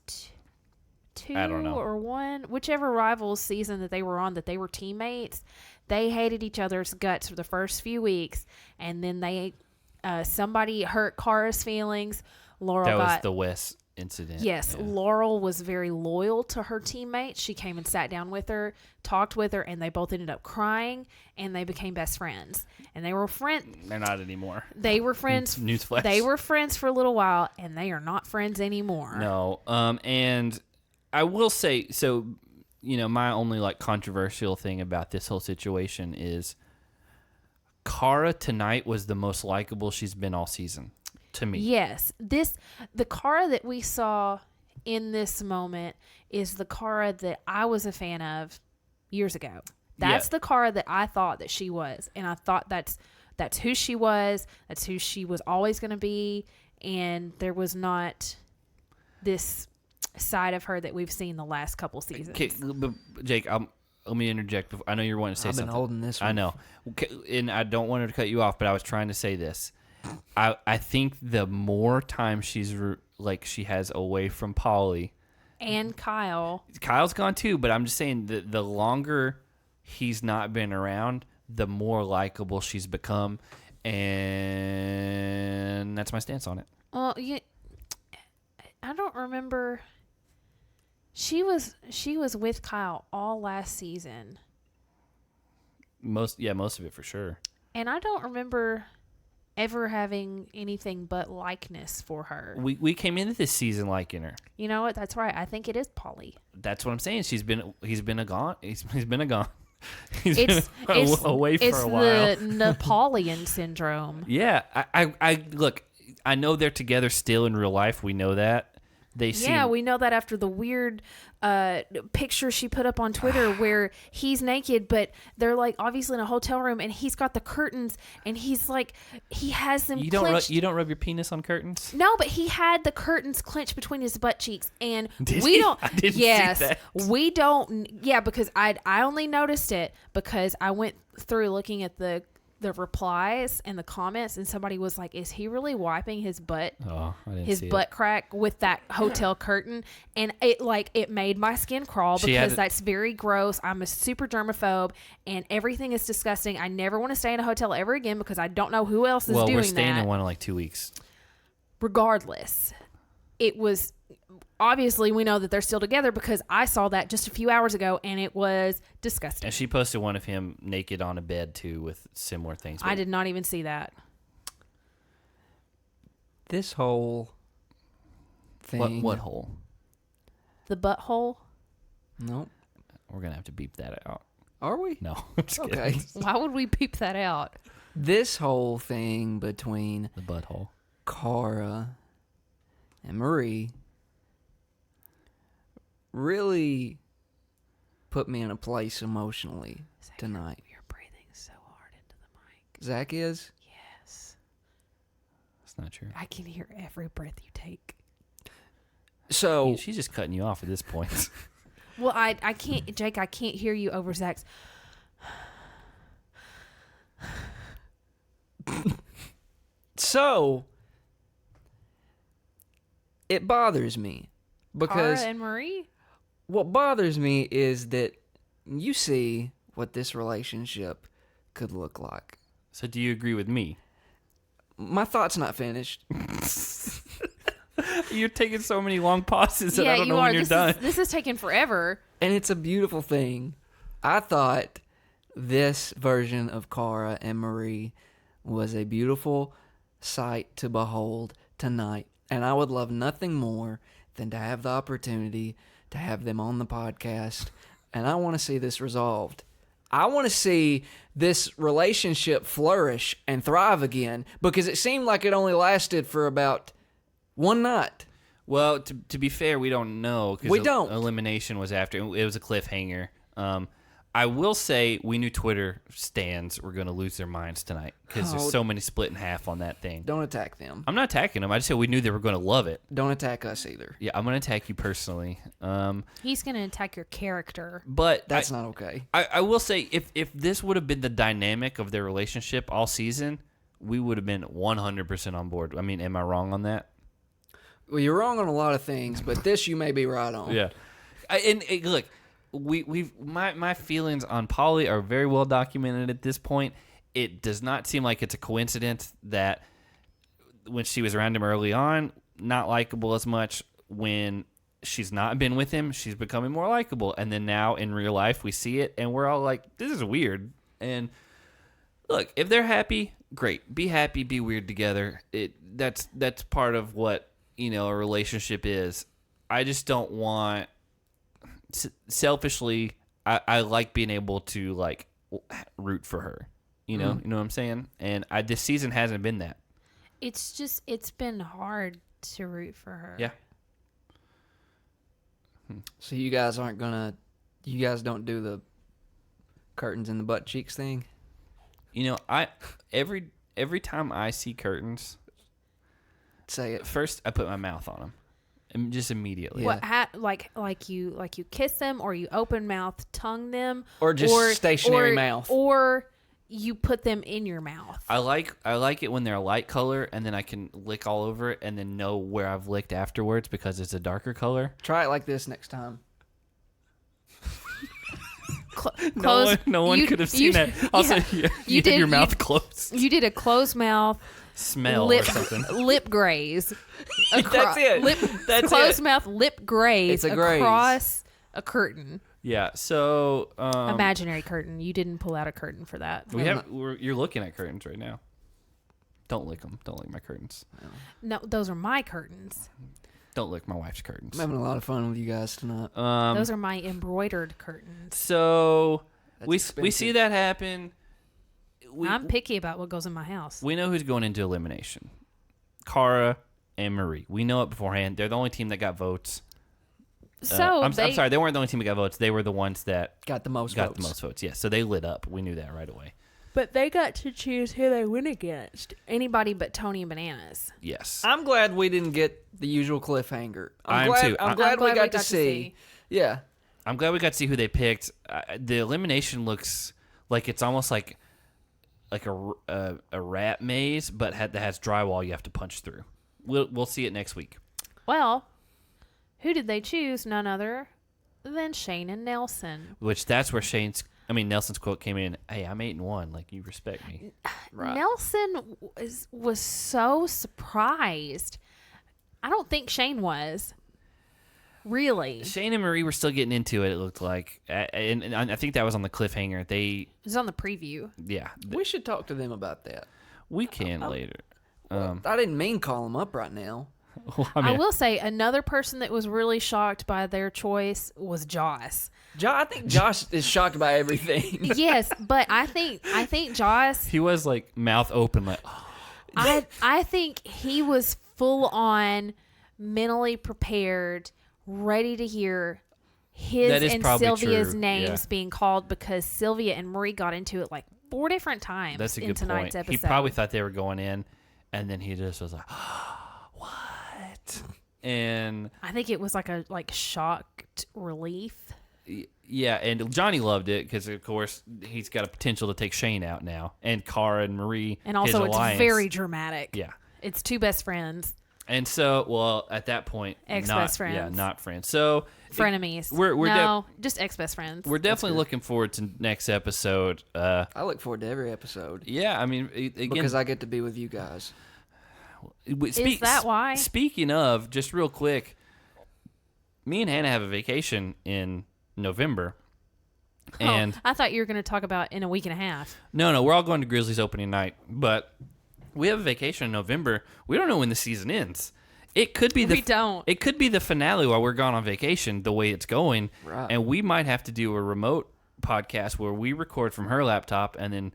2
I don't know.
or 1, whichever Rivals season that they were on, that they were teammates. They hated each other's guts for the first few weeks, and then they somebody hurt Cara's feelings. Laurel
was the Wes incident.
Yes, yeah. Laurel was very loyal to her teammate. She came and sat down with her, talked with her, and they both ended up crying, and they became best friends. And they were friends.
They're not anymore.
They were friends.
Newsflash.
They were friends for a little while, and they are not friends anymore.
No. And I will say, so, my only like controversial thing about this whole situation is Cara tonight was the most likable she's been all season. To me.
Yes. The Cara that we saw in this moment is the Cara that I was a fan of years ago. That's the Cara that I thought that she was. And I thought that's who she was. That's who she was always going to be. And there was not this side of her that we've seen the last couple seasons.
Okay, Jake, let me interject. I know you're wanting to say something.
I've been holding this one.
I know. And I don't want to cut you off, but I was trying to say this. I think the more time she has away from Pauly
and
Kyle's gone too, but I'm just saying the longer he's not been around, the more likable she's become, and that's my stance on it.
Well, I don't remember. She was with Kyle all last season.
Most of it for sure.
And I don't remember ever having anything but likeness for her.
We came into this season liking her.
You know what? That's right. I think it is Pauly.
That's what I'm saying. He's been a gone. He's been away for a while.
It's the Napoleon syndrome.
Yeah, I look. I know they're together still in real life. We know that.
We know that after the weird picture she put up on Twitter where he's naked, but they're like obviously in a hotel room, and he's got the curtains, and he's like he has them.
You
clenched.
You don't rub your penis on curtains.
No, but he had the curtains clenched between his butt cheeks, and
Did
we
he?
don't.
I didn't
yes,
see that.
we don't. Yeah, because I only noticed it because I went through looking at the replies and the comments, and somebody was like, is he really wiping his butt?
Oh, I didn't
his
see
butt crack with that hotel curtain, and it made my skin crawl because that's very gross. I'm a super germaphobe, and everything is disgusting. I never want to stay in a hotel ever again because I don't know who else is doing that.
Well, we're staying in one in like 2 weeks.
Regardless, it was obviously we know that they're still together because I saw that just a few hours ago, and it was disgusting.
And she posted one of him naked on a bed too with similar things.
I did not even see that.
This whole thing.
What hole?
The butthole?
Nope.
We're gonna have to beep that out.
Are we?
No. I'm just
Okay.
kidding.
Why would we peep that out?
This whole thing between
The butthole.
Cara and Marie really put me in a place emotionally tonight.
You're breathing so hard into the mic.
Zach is?
Yes.
That's not true.
I can hear every breath you take.
So
She's just cutting you off at this point.
Well, I can't, Jake, I can't hear you over Zach's.
So it bothers me Because
Cara and Marie?
what bothers me is that you see what this relationship could look like.
So do you agree with me?
My thought's not finished.
You're taking so many long pauses that I don't
you
know
are.
when you're done.
This is taking forever.
And it's a beautiful thing. I thought this version of Cara and Marie was a beautiful sight to behold tonight. And I would love nothing more than to have the opportunity to have them on the podcast. And I want to see this resolved. I want to see this relationship flourish and thrive again, because it seemed like it only lasted for about one night.
Well, to be fair, we don't know.
We don't.
Elimination was after. It was a cliffhanger. I will say we knew Twitter stans were going to lose their minds tonight because there's so many split in half on that thing.
Don't attack them.
I'm not attacking them. I just said we knew they were going to love it.
Don't attack us either.
Yeah, I'm going to attack you personally.
He's going to attack your character.
But
That's not okay.
I will say if this would have been the dynamic of their relationship all season, we would have been 100% on board. I mean, am I wrong on that?
Well, you're wrong on a lot of things, but this you may be right on.
Yeah. And look, my feelings on Pauly are very well documented at this point. It does not seem like it's a coincidence that when she was around him early on, not likable as much. When she's not been with him, she's becoming more likable. And then now in real life, we see it, and we're all like, this is weird. And look, if they're happy, great. Be happy, be weird together. That's part of what, a relationship is. I just don't want... Selfishly, I like being able to like root for her. You know what I'm saying? And this season hasn't been that.
It's been hard to root for her.
Yeah.
So you guys don't do the curtains and the butt cheeks thing?
Every time I see curtains,
Say it.
first I put my mouth on them. Just immediately.
Yeah.
What like you kiss them, or you open mouth tongue them,
Or just stationary mouth.
or you put them in your mouth.
I like it when they're a light color, and then I can lick all over it and then know where I've licked afterwards because it's a darker color.
Try it like this next time.
No one could have seen that. Also, you did your mouth closed.
You did a closed mouth
Smell or something.
lip graze.
That's it. That's
closed
it. mouth
lip graze
It's a graze.
across a curtain.
Yeah. So
Imaginary curtain. You didn't pull out a curtain for that.
you're looking at curtains right now. Don't lick them. Don't lick my curtains.
No, those are my curtains.
Don't lick my wife's curtains.
I'm having a lot of fun with you guys tonight.
Those are my embroidered curtains.
So
That's
we
expensive.
see that happen.
I'm picky about what goes in my house.
We know who's going into elimination. Cara and Marie. We know it beforehand. They're the only team that got votes.
So
I'm sorry, they weren't the only team that got votes. They were the ones that
got the most votes.
Yeah, so they lit up. We knew that right away.
But they got to choose who they went against. Anybody but Tony and Bananas.
Yes.
I'm glad we didn't get the usual cliffhanger.
I am too.
I'm glad we got to see. Yeah.
I'm glad we got to see who they picked. The elimination looks like it's almost like a rat maze, but that has drywall you have to punch through. We'll see it next week.
Well, who did they choose? None other than Shane and Nelson.
Which that's where Nelson's quote came in. Hey, I'm 8-1. Like, you respect me.
Right.
Nelson was so surprised. I don't think Shane was. Really.
Shane and Marie were still getting into it, it looked like. And I think that was on the cliffhanger.
It was on the preview.
Yeah.
We should talk to them about that.
We can later.
I didn't mean call them up right now.
I will say another person that was really shocked by their choice was Joss.
I think Josh is shocked by everything.
Yes, but I think Joss.
He was like mouth open, like. Oh.
I think he was full on mentally prepared, ready to hear his and Sylvia's names being called, because Sylvia and Marie got into it like 4 different times.
That's a
in
good
tonight's
point.
episode.
He probably thought they were going in, and then he just was like, "What?" And
I think it was like a shocked relief.
yeah, and Johnny loved it because of course he's got a potential to take Shane out now, and Cara and Marie,
And also
his
it's
alliance.
very dramatic.
Yeah.
It's 2 best friends.
And so, well, at that point,
Ex-best friends.
Yeah, not friends. So
frenemies. Just ex-best friends.
We're definitely looking forward to next episode.
I look forward to every episode.
Yeah, I mean, again,
because I get to be with you guys.
Is that why?
Speaking of, just real quick, me and Hannah have a vacation in November. And
I thought you were going to talk about in a week and a half.
No, we're all going to Grizzlies opening night, but we have a vacation in November. We don't know when the season ends. It could be It could be the finale while we're gone on vacation. The way it's going,
right.
And we might have to do a remote podcast where we record from her laptop and then,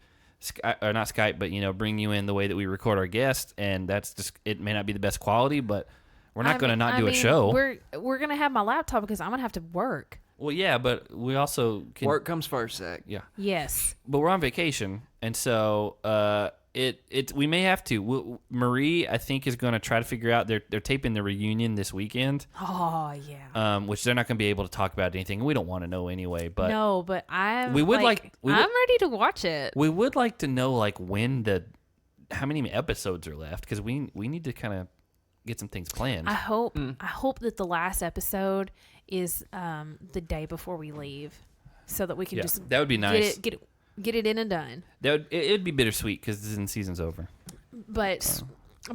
not Skype, but bring you in the way that we record our guests. And that's just, it may not be the best quality, but we're not going to do a show.
We're going to have my laptop because I'm going to have to work.
Well, yeah, but we also can...
Work comes first, Zach.
Yeah.
Yes.
But we're on vacation, and so we may have to. Marie, I think, is going to try to figure out... They're taping the reunion this weekend.
Oh, yeah.
Which they're not going to be able to talk about anything. We don't want to know anyway, but...
No, but I'm
I'm
ready to watch it.
We would like to know, how many episodes are left, because we need to kind of get some things planned.
I hope that the last episode is the day before we leave, so that we can just
that would be nice.
Get it in and done.
It'd be bittersweet because the season's over,
but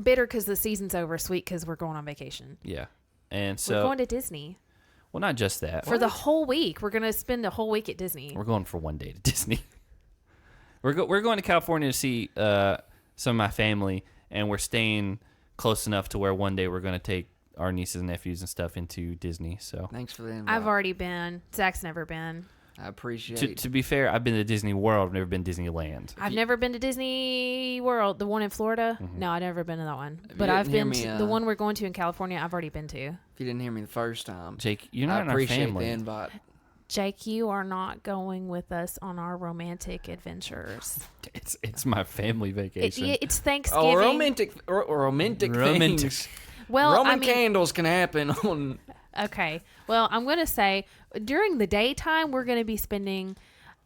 bitter because the season's over, sweet because we're going on vacation.
Yeah, and so
we're going to Disney.
Well, not just that.
For the whole week, we're gonna spend a whole week at Disney.
We're going for one day to Disney. We're going to California to see some of my family, and we're staying close enough to where one day we're going to take our nieces and nephews and stuff into Disney. So
thanks for the invite.
I've already been. Zach's never been.
I appreciate it.
To be fair, I've been to Disney World. I've never been to Disneyland.
I've never been to Disney World, the one in Florida. Mm-hmm. No, I've never been to that one. But I've been to the one we're going to in California. I've already been to.
If you didn't hear me the first time,
Jake, you're not in our family.
I appreciate the invite.
Jake, you are not going with us on our romantic adventures.
It's my family vacation.
It's Thanksgiving.
Oh, romantic things.
Well,
Roman candles can happen on...
Okay. Well, I'm going to say during the daytime, we're going to be spending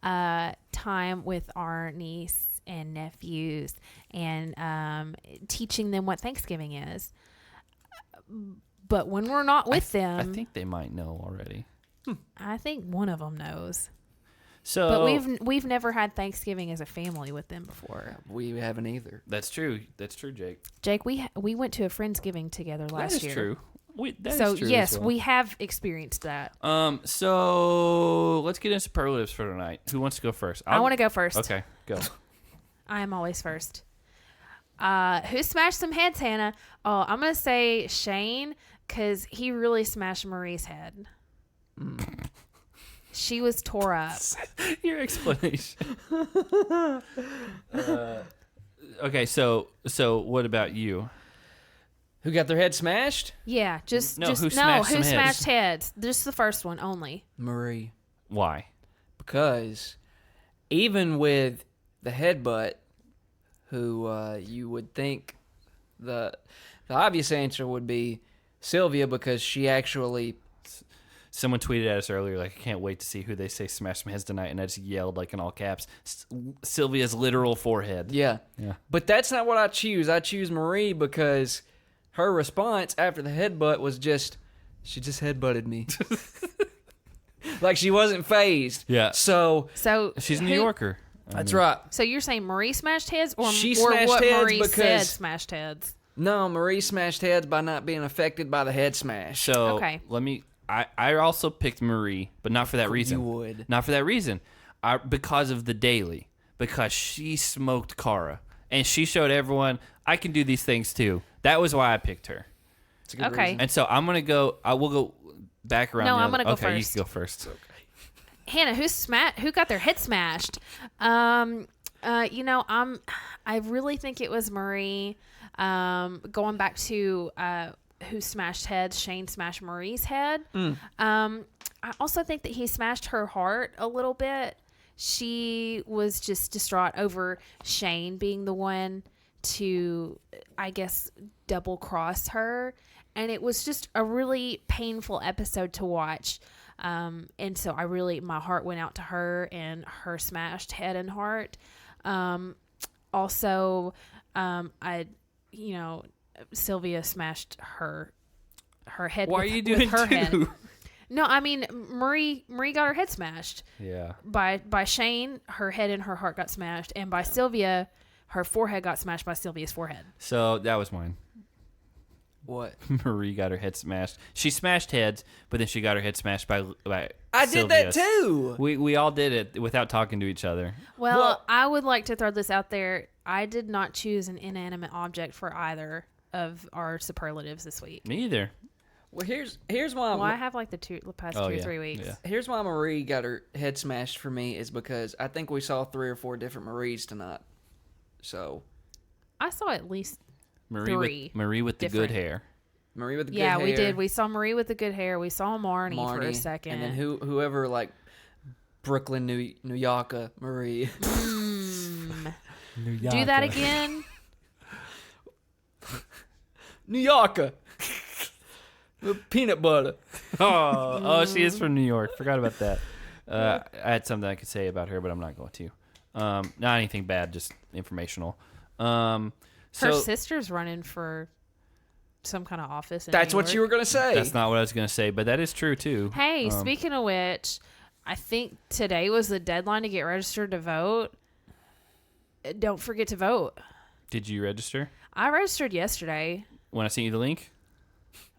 time with our niece and nephews and teaching them what Thanksgiving is. But when we're not with them...
I think they might know already.
I think one of them knows.
So,
but we've never had Thanksgiving as a family with them before.
We haven't either.
That's true. That's true, Jake.
Jake, we went to a Friendsgiving together last year.
That is true. That
so
is true
yes,
as well.
we have experienced that.
So let's get into superlatives for tonight. Who wants to go first?
I want to go first.
Okay, go.
I am always first. Who smashed some heads, Hannah? Oh, I'm gonna say Shane because he really smashed Marie's head. She was tore up.
Your explanation. Okay, so what about you?
Who got their head smashed?
Yeah,
who
smashed heads? Just the first one only.
Marie.
Why?
Because even with the headbutt, who you would think the obvious answer would be Sylvia because she actually...
Someone tweeted at us earlier, I can't wait to see who they say smashed some heads tonight, and I just yelled, in all caps, Sylvia's literal forehead.
Yeah. But that's not what I choose. I choose Marie because her response after the headbutt was she just headbutted me. Like she wasn't phased.
Yeah.
So
she's a New Yorker.
That's right.
So you're saying Marie smashed heads, or
smashed
what
heads
Marie
because
said smashed heads?
No, Marie smashed heads by not being affected by the head smash.
So
okay.
I also picked Marie, but not for that reason.
You would.
Not for that reason. Because of the daily. Because she smoked Cara. And she showed everyone, I can do these things too. That was why I picked her.
That's a good
Okay.
reason.
And so I'm going to go, I will go back around.
No, I'm
going to
go
Okay,
first.
you can go first. Okay.
Hannah, who got their head smashed? I really think it was Marie. Going back to who smashed heads, Shane smashed Marie's head. I also think that he smashed her heart a little bit. She was just distraught over Shane being the one to, I guess, double cross her. And it was just a really painful episode to watch. And so my heart went out to her and her smashed head and heart. Sylvia smashed her head.
Why
with,
are you doing
with her
two?
head. No, I mean Marie got her head smashed.
Yeah.
By Shane, her head and her heart got smashed, and by Sylvia, her forehead got smashed by Sylvia's forehead.
So that was mine.
What?
Marie got her head smashed. She smashed heads, but then she got her head smashed by
I did that
Sylvia's.
too.
We all did it without talking to each other.
Well, I would like to throw this out there. I did not choose an inanimate object for either of our superlatives this week.
Me either.
Well, here's why.
Well, I have like the past 2 or 3 weeks.
Yeah.
Here's why Marie got her head smashed for me is because I think we saw 3 or 4 different Maries tonight. So
I saw at least
Marie with the good hair.
Marie with the good
yeah,
hair.
we did. We saw Marie with the good hair. We saw Marnie for a second.
And then whoever like Brooklyn, New York, Marie.
Do that again.
New Yorker. With peanut butter.
Oh, she is from New York. Forgot about that. I had something I could say about her, but I'm not going to. Not anything bad, just informational.
Her sister's running for some kind of office.
That's what you were going to say.
That's not what I was going to say, but that is true too.
Hey, speaking of which, I think today was the deadline to get registered to vote. Don't forget to vote.
Did you register?
I registered yesterday
When I sent you the link?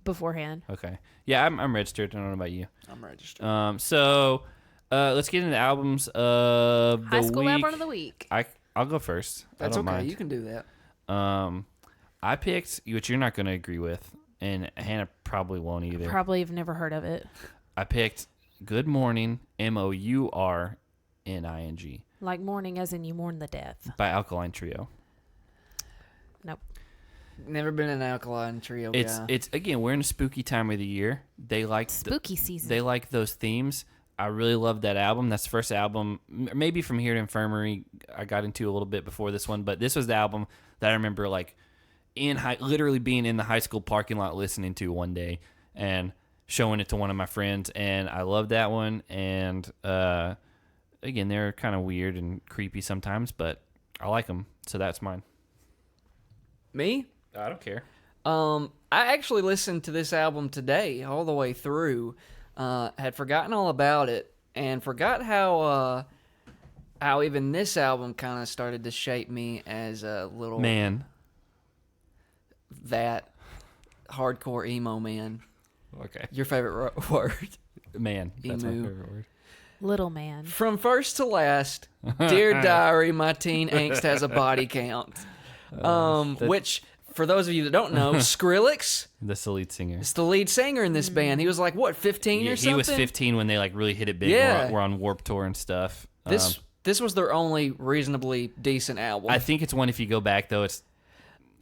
beforehand.
Okay. Yeah, I'm registered. I don't know about you.
I'm registered.
So let's get into the albums of the
High school
week.
album of the week.
I'll go first.
That's
I don't
okay.
mind.
You can do that.
I picked, which you're not going to agree with, and Hannah probably won't either.
Probably have never heard of it.
I picked Good Morning, Mourning,
Like mourning as in you mourn the death.
by Alkaline Trio.
Nope.
Never been an Alkaline Trio guy.
It's again, we're in a spooky time of the year. They like
Spooky season.
They like those themes. I really love that album. That's the first album, maybe from Here to Infirmary, I got into a little bit before this one, but this was the album that I remember like literally being in the high school parking lot listening to one day and showing it to one of my friends, and I love that one. And again, they're kind of weird and creepy sometimes, but I like them, so that's mine.
Me?
I don't care.
I actually listened to this album today all the way through. Had forgotten all about it and forgot how even this album kind of started to shape me as a little that hardcore emo man.
Okay.
Your favorite word?
Man. That's my
Emu.
favorite word.
Little man.
From first to last, Dear Diary, my teen angst has a body count. Which, for those of you that don't know, Skrillex
That's the lead singer.
is the lead singer in this band. He was like, what, 15 or something?
He was 15 when they like really hit it big.
Yeah.
We're on Warped Tour and stuff.
This was their only reasonably decent album.
I think it's one, if you go back though, it's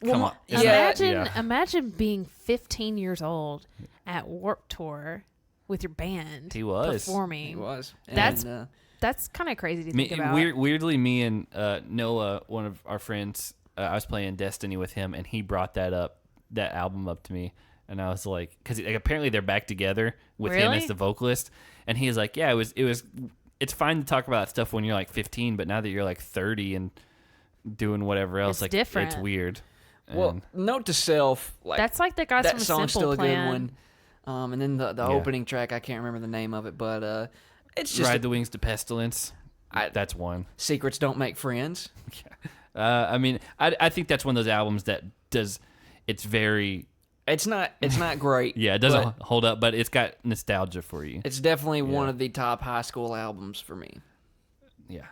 come on. It's
yeah.
Imagine being 15 years old at Warped Tour with your band.
He was.
performing.
He was.
That's
And,
That's kind of crazy to think about.
Weirdly, me and Noah, one of our friends, I was playing Destiny with him, and he brought that album up to me, and I was like, because apparently they're back together with him as the vocalist, and he was like, yeah, it's fine to talk about that stuff when you're like 15, but now that you're like 30 and doing whatever else,
It's
like
different.
it's weird.
well,
And
note to self, like
That's like the guys
that
from
song's
Simple
still a
Plan.
good one. And then the opening track, I can't remember the name of it, but it's just
Ride the Wings to Pestilence. That's one.
Secrets Don't Make Friends.
I mean, I think that's one of those albums that does. It's very.
It's not great.
Yeah, it doesn't hold up, but it's got nostalgia for you.
It's definitely one of the top high school albums for me.
Yeah.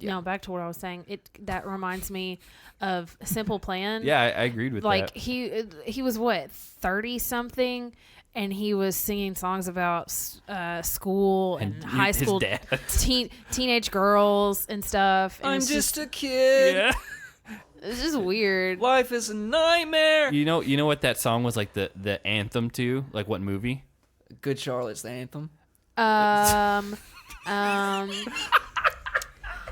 No, back to what I was saying. That reminds me of Simple Plan.
Yeah, I agreed with
like
that.
he was what 30 something, and he was singing songs about school and high
his
school
dad.
teenage girls and stuff. And
I'm
it's
just a kid.
Yeah.
It's just weird.
Life is a nightmare.
You know what that song was like the anthem to? Like what movie?
Good Charlotte's the anthem.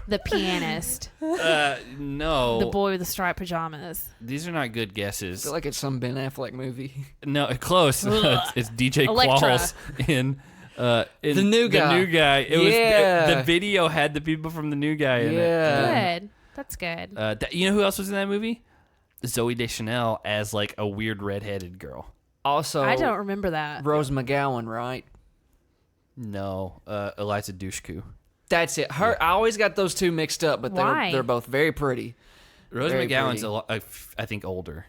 The Pianist,
No.
the boy with the striped pajamas.
These are not good
I
guesses.
feel like it's some Ben Affleck movie.
No, close. it's DJ
Electra.
Qualls in
The New Guy.
The New Guy. It
Yeah.
was the video had the people from The New Guy in it.
Yeah.
Good. That's good.
You know who else was in that movie? Zoe Deschanel as like a weird redheaded girl.
Also,
I don't remember that.
Rose McGowan, right?
No, Eliza Dushku.
That's it. Her. I always got those two mixed up, but
Why?
they're both very pretty.
Rose
Very
McGowan's
pretty.
I think older.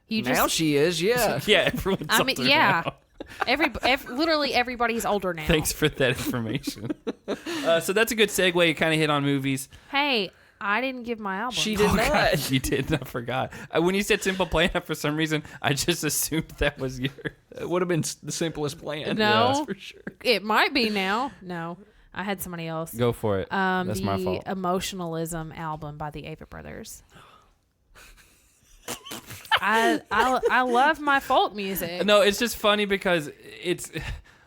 You
Now
just,
she is, yeah.
Yeah, everyone's
I mean,
older
yeah.
now.
Literally everybody's older now.
Thanks for that information. So that's a good segue. You kind of hit on movies.
Hey, I didn't give my album.
She did not.
You did. I forgot. When you said Simple Plan, for some reason, I just assumed that was your.
It would have been the simplest plan.
No.
That's for sure.
It might be now. No, I had somebody else.
Go for it. That's my fault.
The Emotionalism album by the Avett Brothers. I love my folk music.
No, it's just funny because it's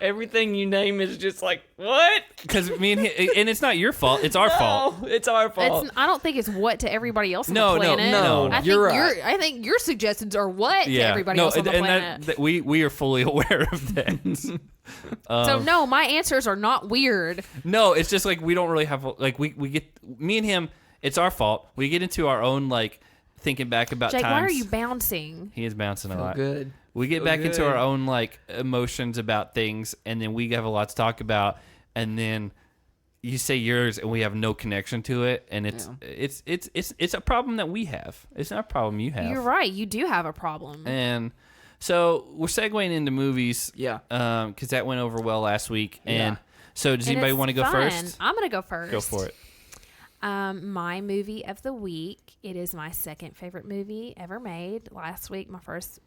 Everything you name is just like, what?
because me and him, and it's not your fault. It's our fault.
It's our fault.
I don't think it's what to everybody else on
No,
the
no,
planet.
no.
I think
You're right.
I think your suggestions are what to everybody else on the planet.
That we are fully aware of that.
So no, my answers are not weird.
No, it's just like we don't really have like we get me and him. It's our fault. We get into our own like thinking back about
Jake,
times.
why are you bouncing?
He is bouncing a
Feel
lot.
good.
We get
Feel
back into
good.
our own like emotions about things, and then we have a lot to talk about, and then you say yours, and we have no connection to it, and it's a problem that we have. It's not a problem you have.
You're right. You do have a problem.
And so we're segueing into movies,
Yeah.
because that went over well last week. And
Yeah.
so does
And
anybody
it's
want to go
fun.
first?
I'm gonna go first.
Go for it.
My movie of the week. It is my second favorite movie ever made. Last week, my first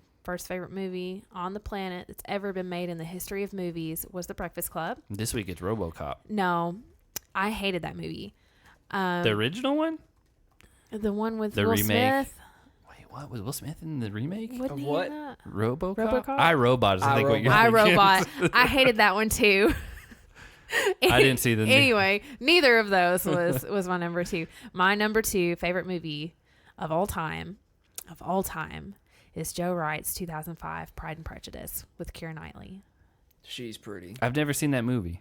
favorite movie on the planet that's ever been made in the history of movies was The Breakfast Club.
This week it's RoboCop.
No, I hated that movie.
The original one?
The one with
The
Will
remake?
Smith.
Wait, what was Will Smith in the remake?
Wasn't he in
what?
that?
RoboCop?
RoboCop?
iRobot is I think what you're thinking.
iRobot. I hated that one too.
I didn't see the new-
Anyway, neither of those was my number two. My number two favorite movie of all time is Joe Wright's 2005 Pride and Prejudice with Keira Knightley.
She's pretty.
I've never seen that movie.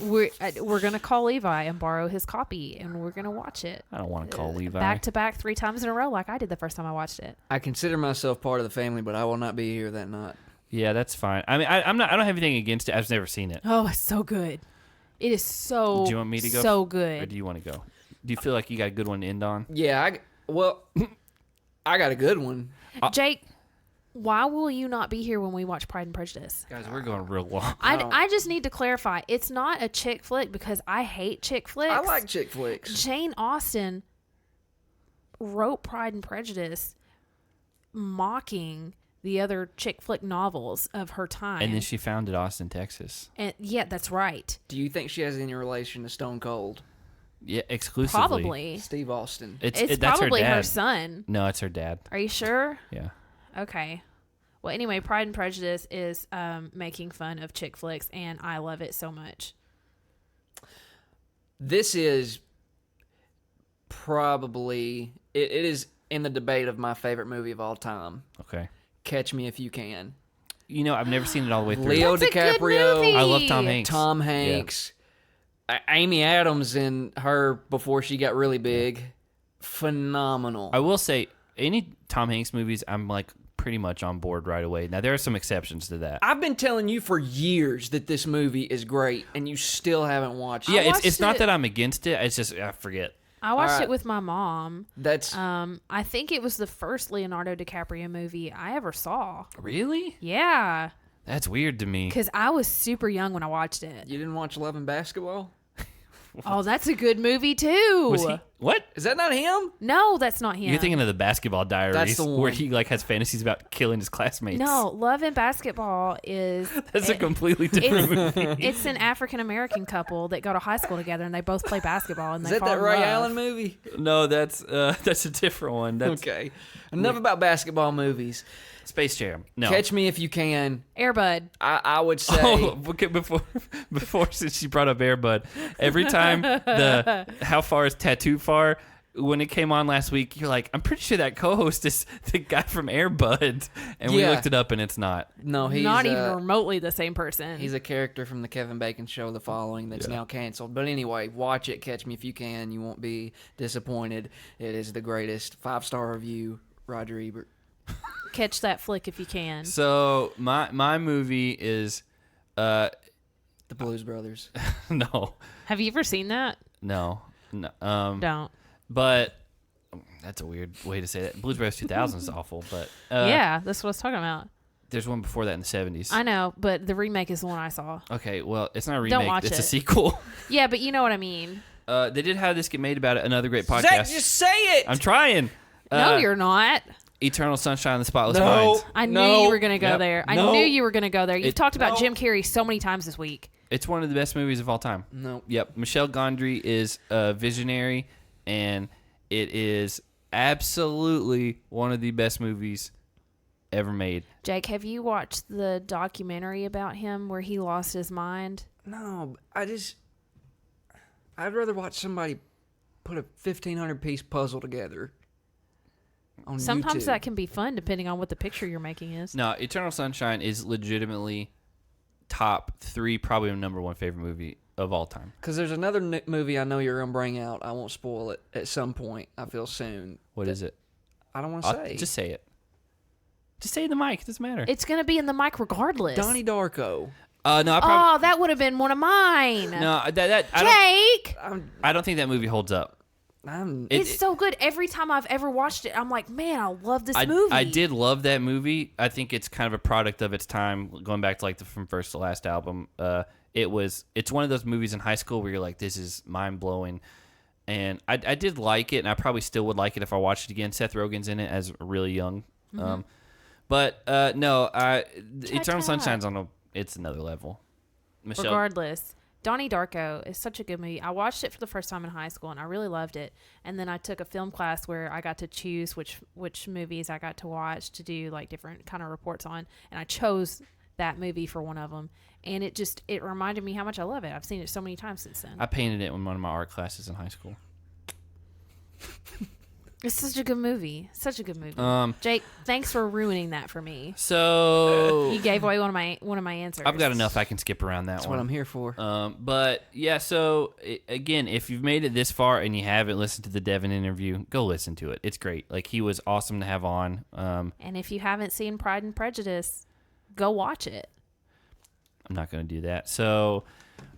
We're gonna call Levi and borrow his copy, and we're gonna watch it
I don't want to call Levi.
back to back 3 times in a row, like I did the first time I watched it.
I consider myself part of the family, but I will not be here that night.
Yeah, that's fine. I mean, I don't have anything against it. I've never seen it.
Oh, it's so good. It is so.
Do you want me to go?
So
Or
good.
do you want to go? Do you feel like you got a good one to end on?
Yeah, I got a good one.
Jake, why will you not be here when we watch Pride and Prejudice?
Guys, we're going real long.
I just need to clarify. It's not a chick flick because I hate chick flicks.
I like chick flicks.
Jane Austen wrote Pride and Prejudice mocking the other chick flick novels of her time.
And then she founded Austin, Texas.
And yeah, that's right.
Do you think she has any relation to Stone Cold?
Yeah, exclusively.
Probably.
Steve Austin.
It's
that's
probably
her dad.
her son.
No, it's her dad.
Are you sure?
Yeah.
Okay. Well, anyway, Pride and Prejudice is making fun of chick flicks, and I love it so much.
This is probably it is in the debate of my favorite movie of all time.
Okay.
Catch Me If You Can.
You know, I've never seen it all the way through.
Leo
That's a good
DiCaprio.
movie.
I love Tom Hanks.
Tom Hanks. Amy Adams in her before she got really big. Phenomenal.
I will say, any Tom Hanks movies, I'm like pretty much on board right away. Now, there are some exceptions to that.
I've been telling you for years that this movie is great, and you still haven't watched it.
Yeah,
watched
it's not
it-
that I'm against it. It's just, I forget.
I watched
Alright.
it with my mom.
That's
I think it was the first Leonardo DiCaprio movie I ever saw.
Really?
Yeah,
That's weird to me.
because I was super young when I watched it.
you didn't watch Love and Basketball?
Oh, that's a good movie too.
Was he? What?
Is that not him?
No, that's not him.
You're thinking of the Basketball Diaries,
That's the
where
one.
he like has fantasies about killing his classmates.
No, Love and Basketball is.
That's a completely different movie.
It's an African American couple that go to high school together and they both play basketball and
Is
they
that
fall
that
in
Ray
love.
Allen movie?
No, that's a different one. That's
Okay. Enough about basketball movies.
Space Jam. No.
Catch Me If You Can.
Airbud.
I would say.
Oh, okay, before since she brought up Air Bud, every time the how far is tattoo far, when it came on last week, you're like, I'm pretty sure that co-host is the guy from Air Bud, and we looked it up, and it's not.
No, he's
not even remotely the same person.
He's a character from the Kevin Bacon show, The Following, that's now canceled. But anyway, watch it. Catch me if you can. You won't be disappointed. It is the greatest. 5-star review. Roger Ebert.
Catch that flick if you can.
So my movie is
The Blues Brothers.
no.
Have you ever seen that?
No.
Don't.
But that's a weird way to say that. Blues Brothers 2000 is awful, but
Yeah, that's what I was talking about.
there's one before that in the 70s.
I know, but the remake is the one I saw.
Okay, well, it's not a
Don't
remake.
watch
It's
it.
a sequel.
Yeah, but you know what I mean.
They did have this get made about it. Another great podcast.
Zach, just say it!
I'm trying.
No, you're not.
Eternal Sunshine of the Spotless
No.
Mind.
I knew you were going to go
Yep.
there. I
No.
knew you were going to go there. You've
It-
talked about
No.
Jim Carrey so many times this week.
It's one of the best movies of all time.
No.
Yep. Michelle Gondry is a visionary, and it is absolutely one of the best movies ever made.
Jake, have you watched the documentary about him where he lost his mind?
No, I'd rather watch somebody put a 1,500-piece puzzle together on
Sometimes
YouTube.
that can be fun depending on what the picture you're making is.
No, Eternal Sunshine is legitimately top 3, probably number 1 favorite movie of all time.
Because there's another movie I know you're going to bring out. I won't spoil it at some point, I feel soon.
What is it?
I don't want to say.
Just say it. Just say the mic. It doesn't matter.
It's going to be in the mic regardless.
Donnie Darko.
No, I probably...
Oh, that would have been one of mine.
No, I
Jake!
don't think that movie holds up.
It's so good. Every time I've ever watched it, I'm like, man, I love this movie.
I did love that movie. I think it's kind of a product of its time, going back to like from first to last album. It's one of those movies in high school where you're like, this is mind blowing, and I did like it, and I probably still would like it if I watched it again. Seth Rogen's in it as really young, but Eternal Sunshine's it's another level. Michelle,
Regardless, Donnie Darko is such a good movie. I watched it for the first time in high school, and I really loved it. And then I took a film class where I got to choose which movies I got to watch to do like different kind of reports on, and I chose that movie for one of them. And it reminded me how much I love it. I've seen it so many times since then.
I painted it in one of my art classes in high school.
It's such a good movie. Such a good movie. Jake, thanks for ruining that for me.
So
You gave away one of my answers.
I've got enough I can skip around that
That's
one.
what I'm here for.
But yeah, so again, if you've made it this far and you haven't listened to the Devin interview, go listen to it. It's great. Like, he was awesome to have on.
And if you haven't seen Pride and Prejudice, go watch it.
I'm not going to do that. So,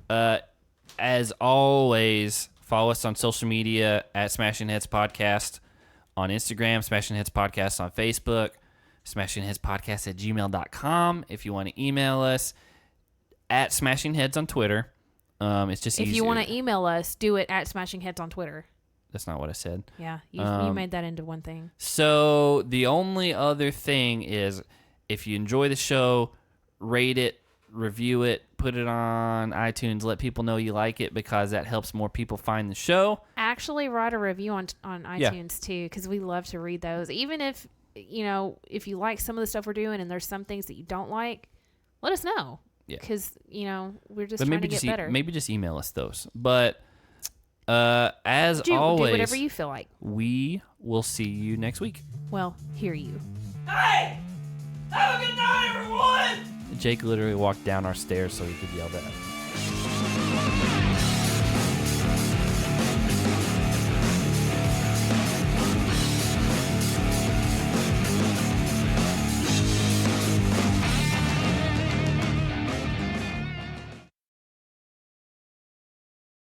as always, follow us on social media at Smashing Heads Podcast on Instagram, Smashing Heads Podcast on Facebook, smashingheadspodcast@gmail.com. If you want to email us, at Smashing Heads on Twitter. It's just
If
easier.
you want to email us, do it at Smashing Heads on Twitter.
That's not what I said.
Yeah, you made that into one thing.
So the only other thing is, if you enjoy the show, rate it, review it, put it on iTunes, let people know you like it, because that helps more people find the show.
Actually, write a review on iTunes too, because we love to read those. Even if if you like some of the stuff we're doing and there's some things that you don't like, let us know.
Yeah,
because we're just trying to get better.
Maybe just email us those. But as always,
do whatever you feel like.
We will see you next week.
Well, hear you.
Hey! Have a good night, everyone!
Jake literally walked down our stairs so he could yell that.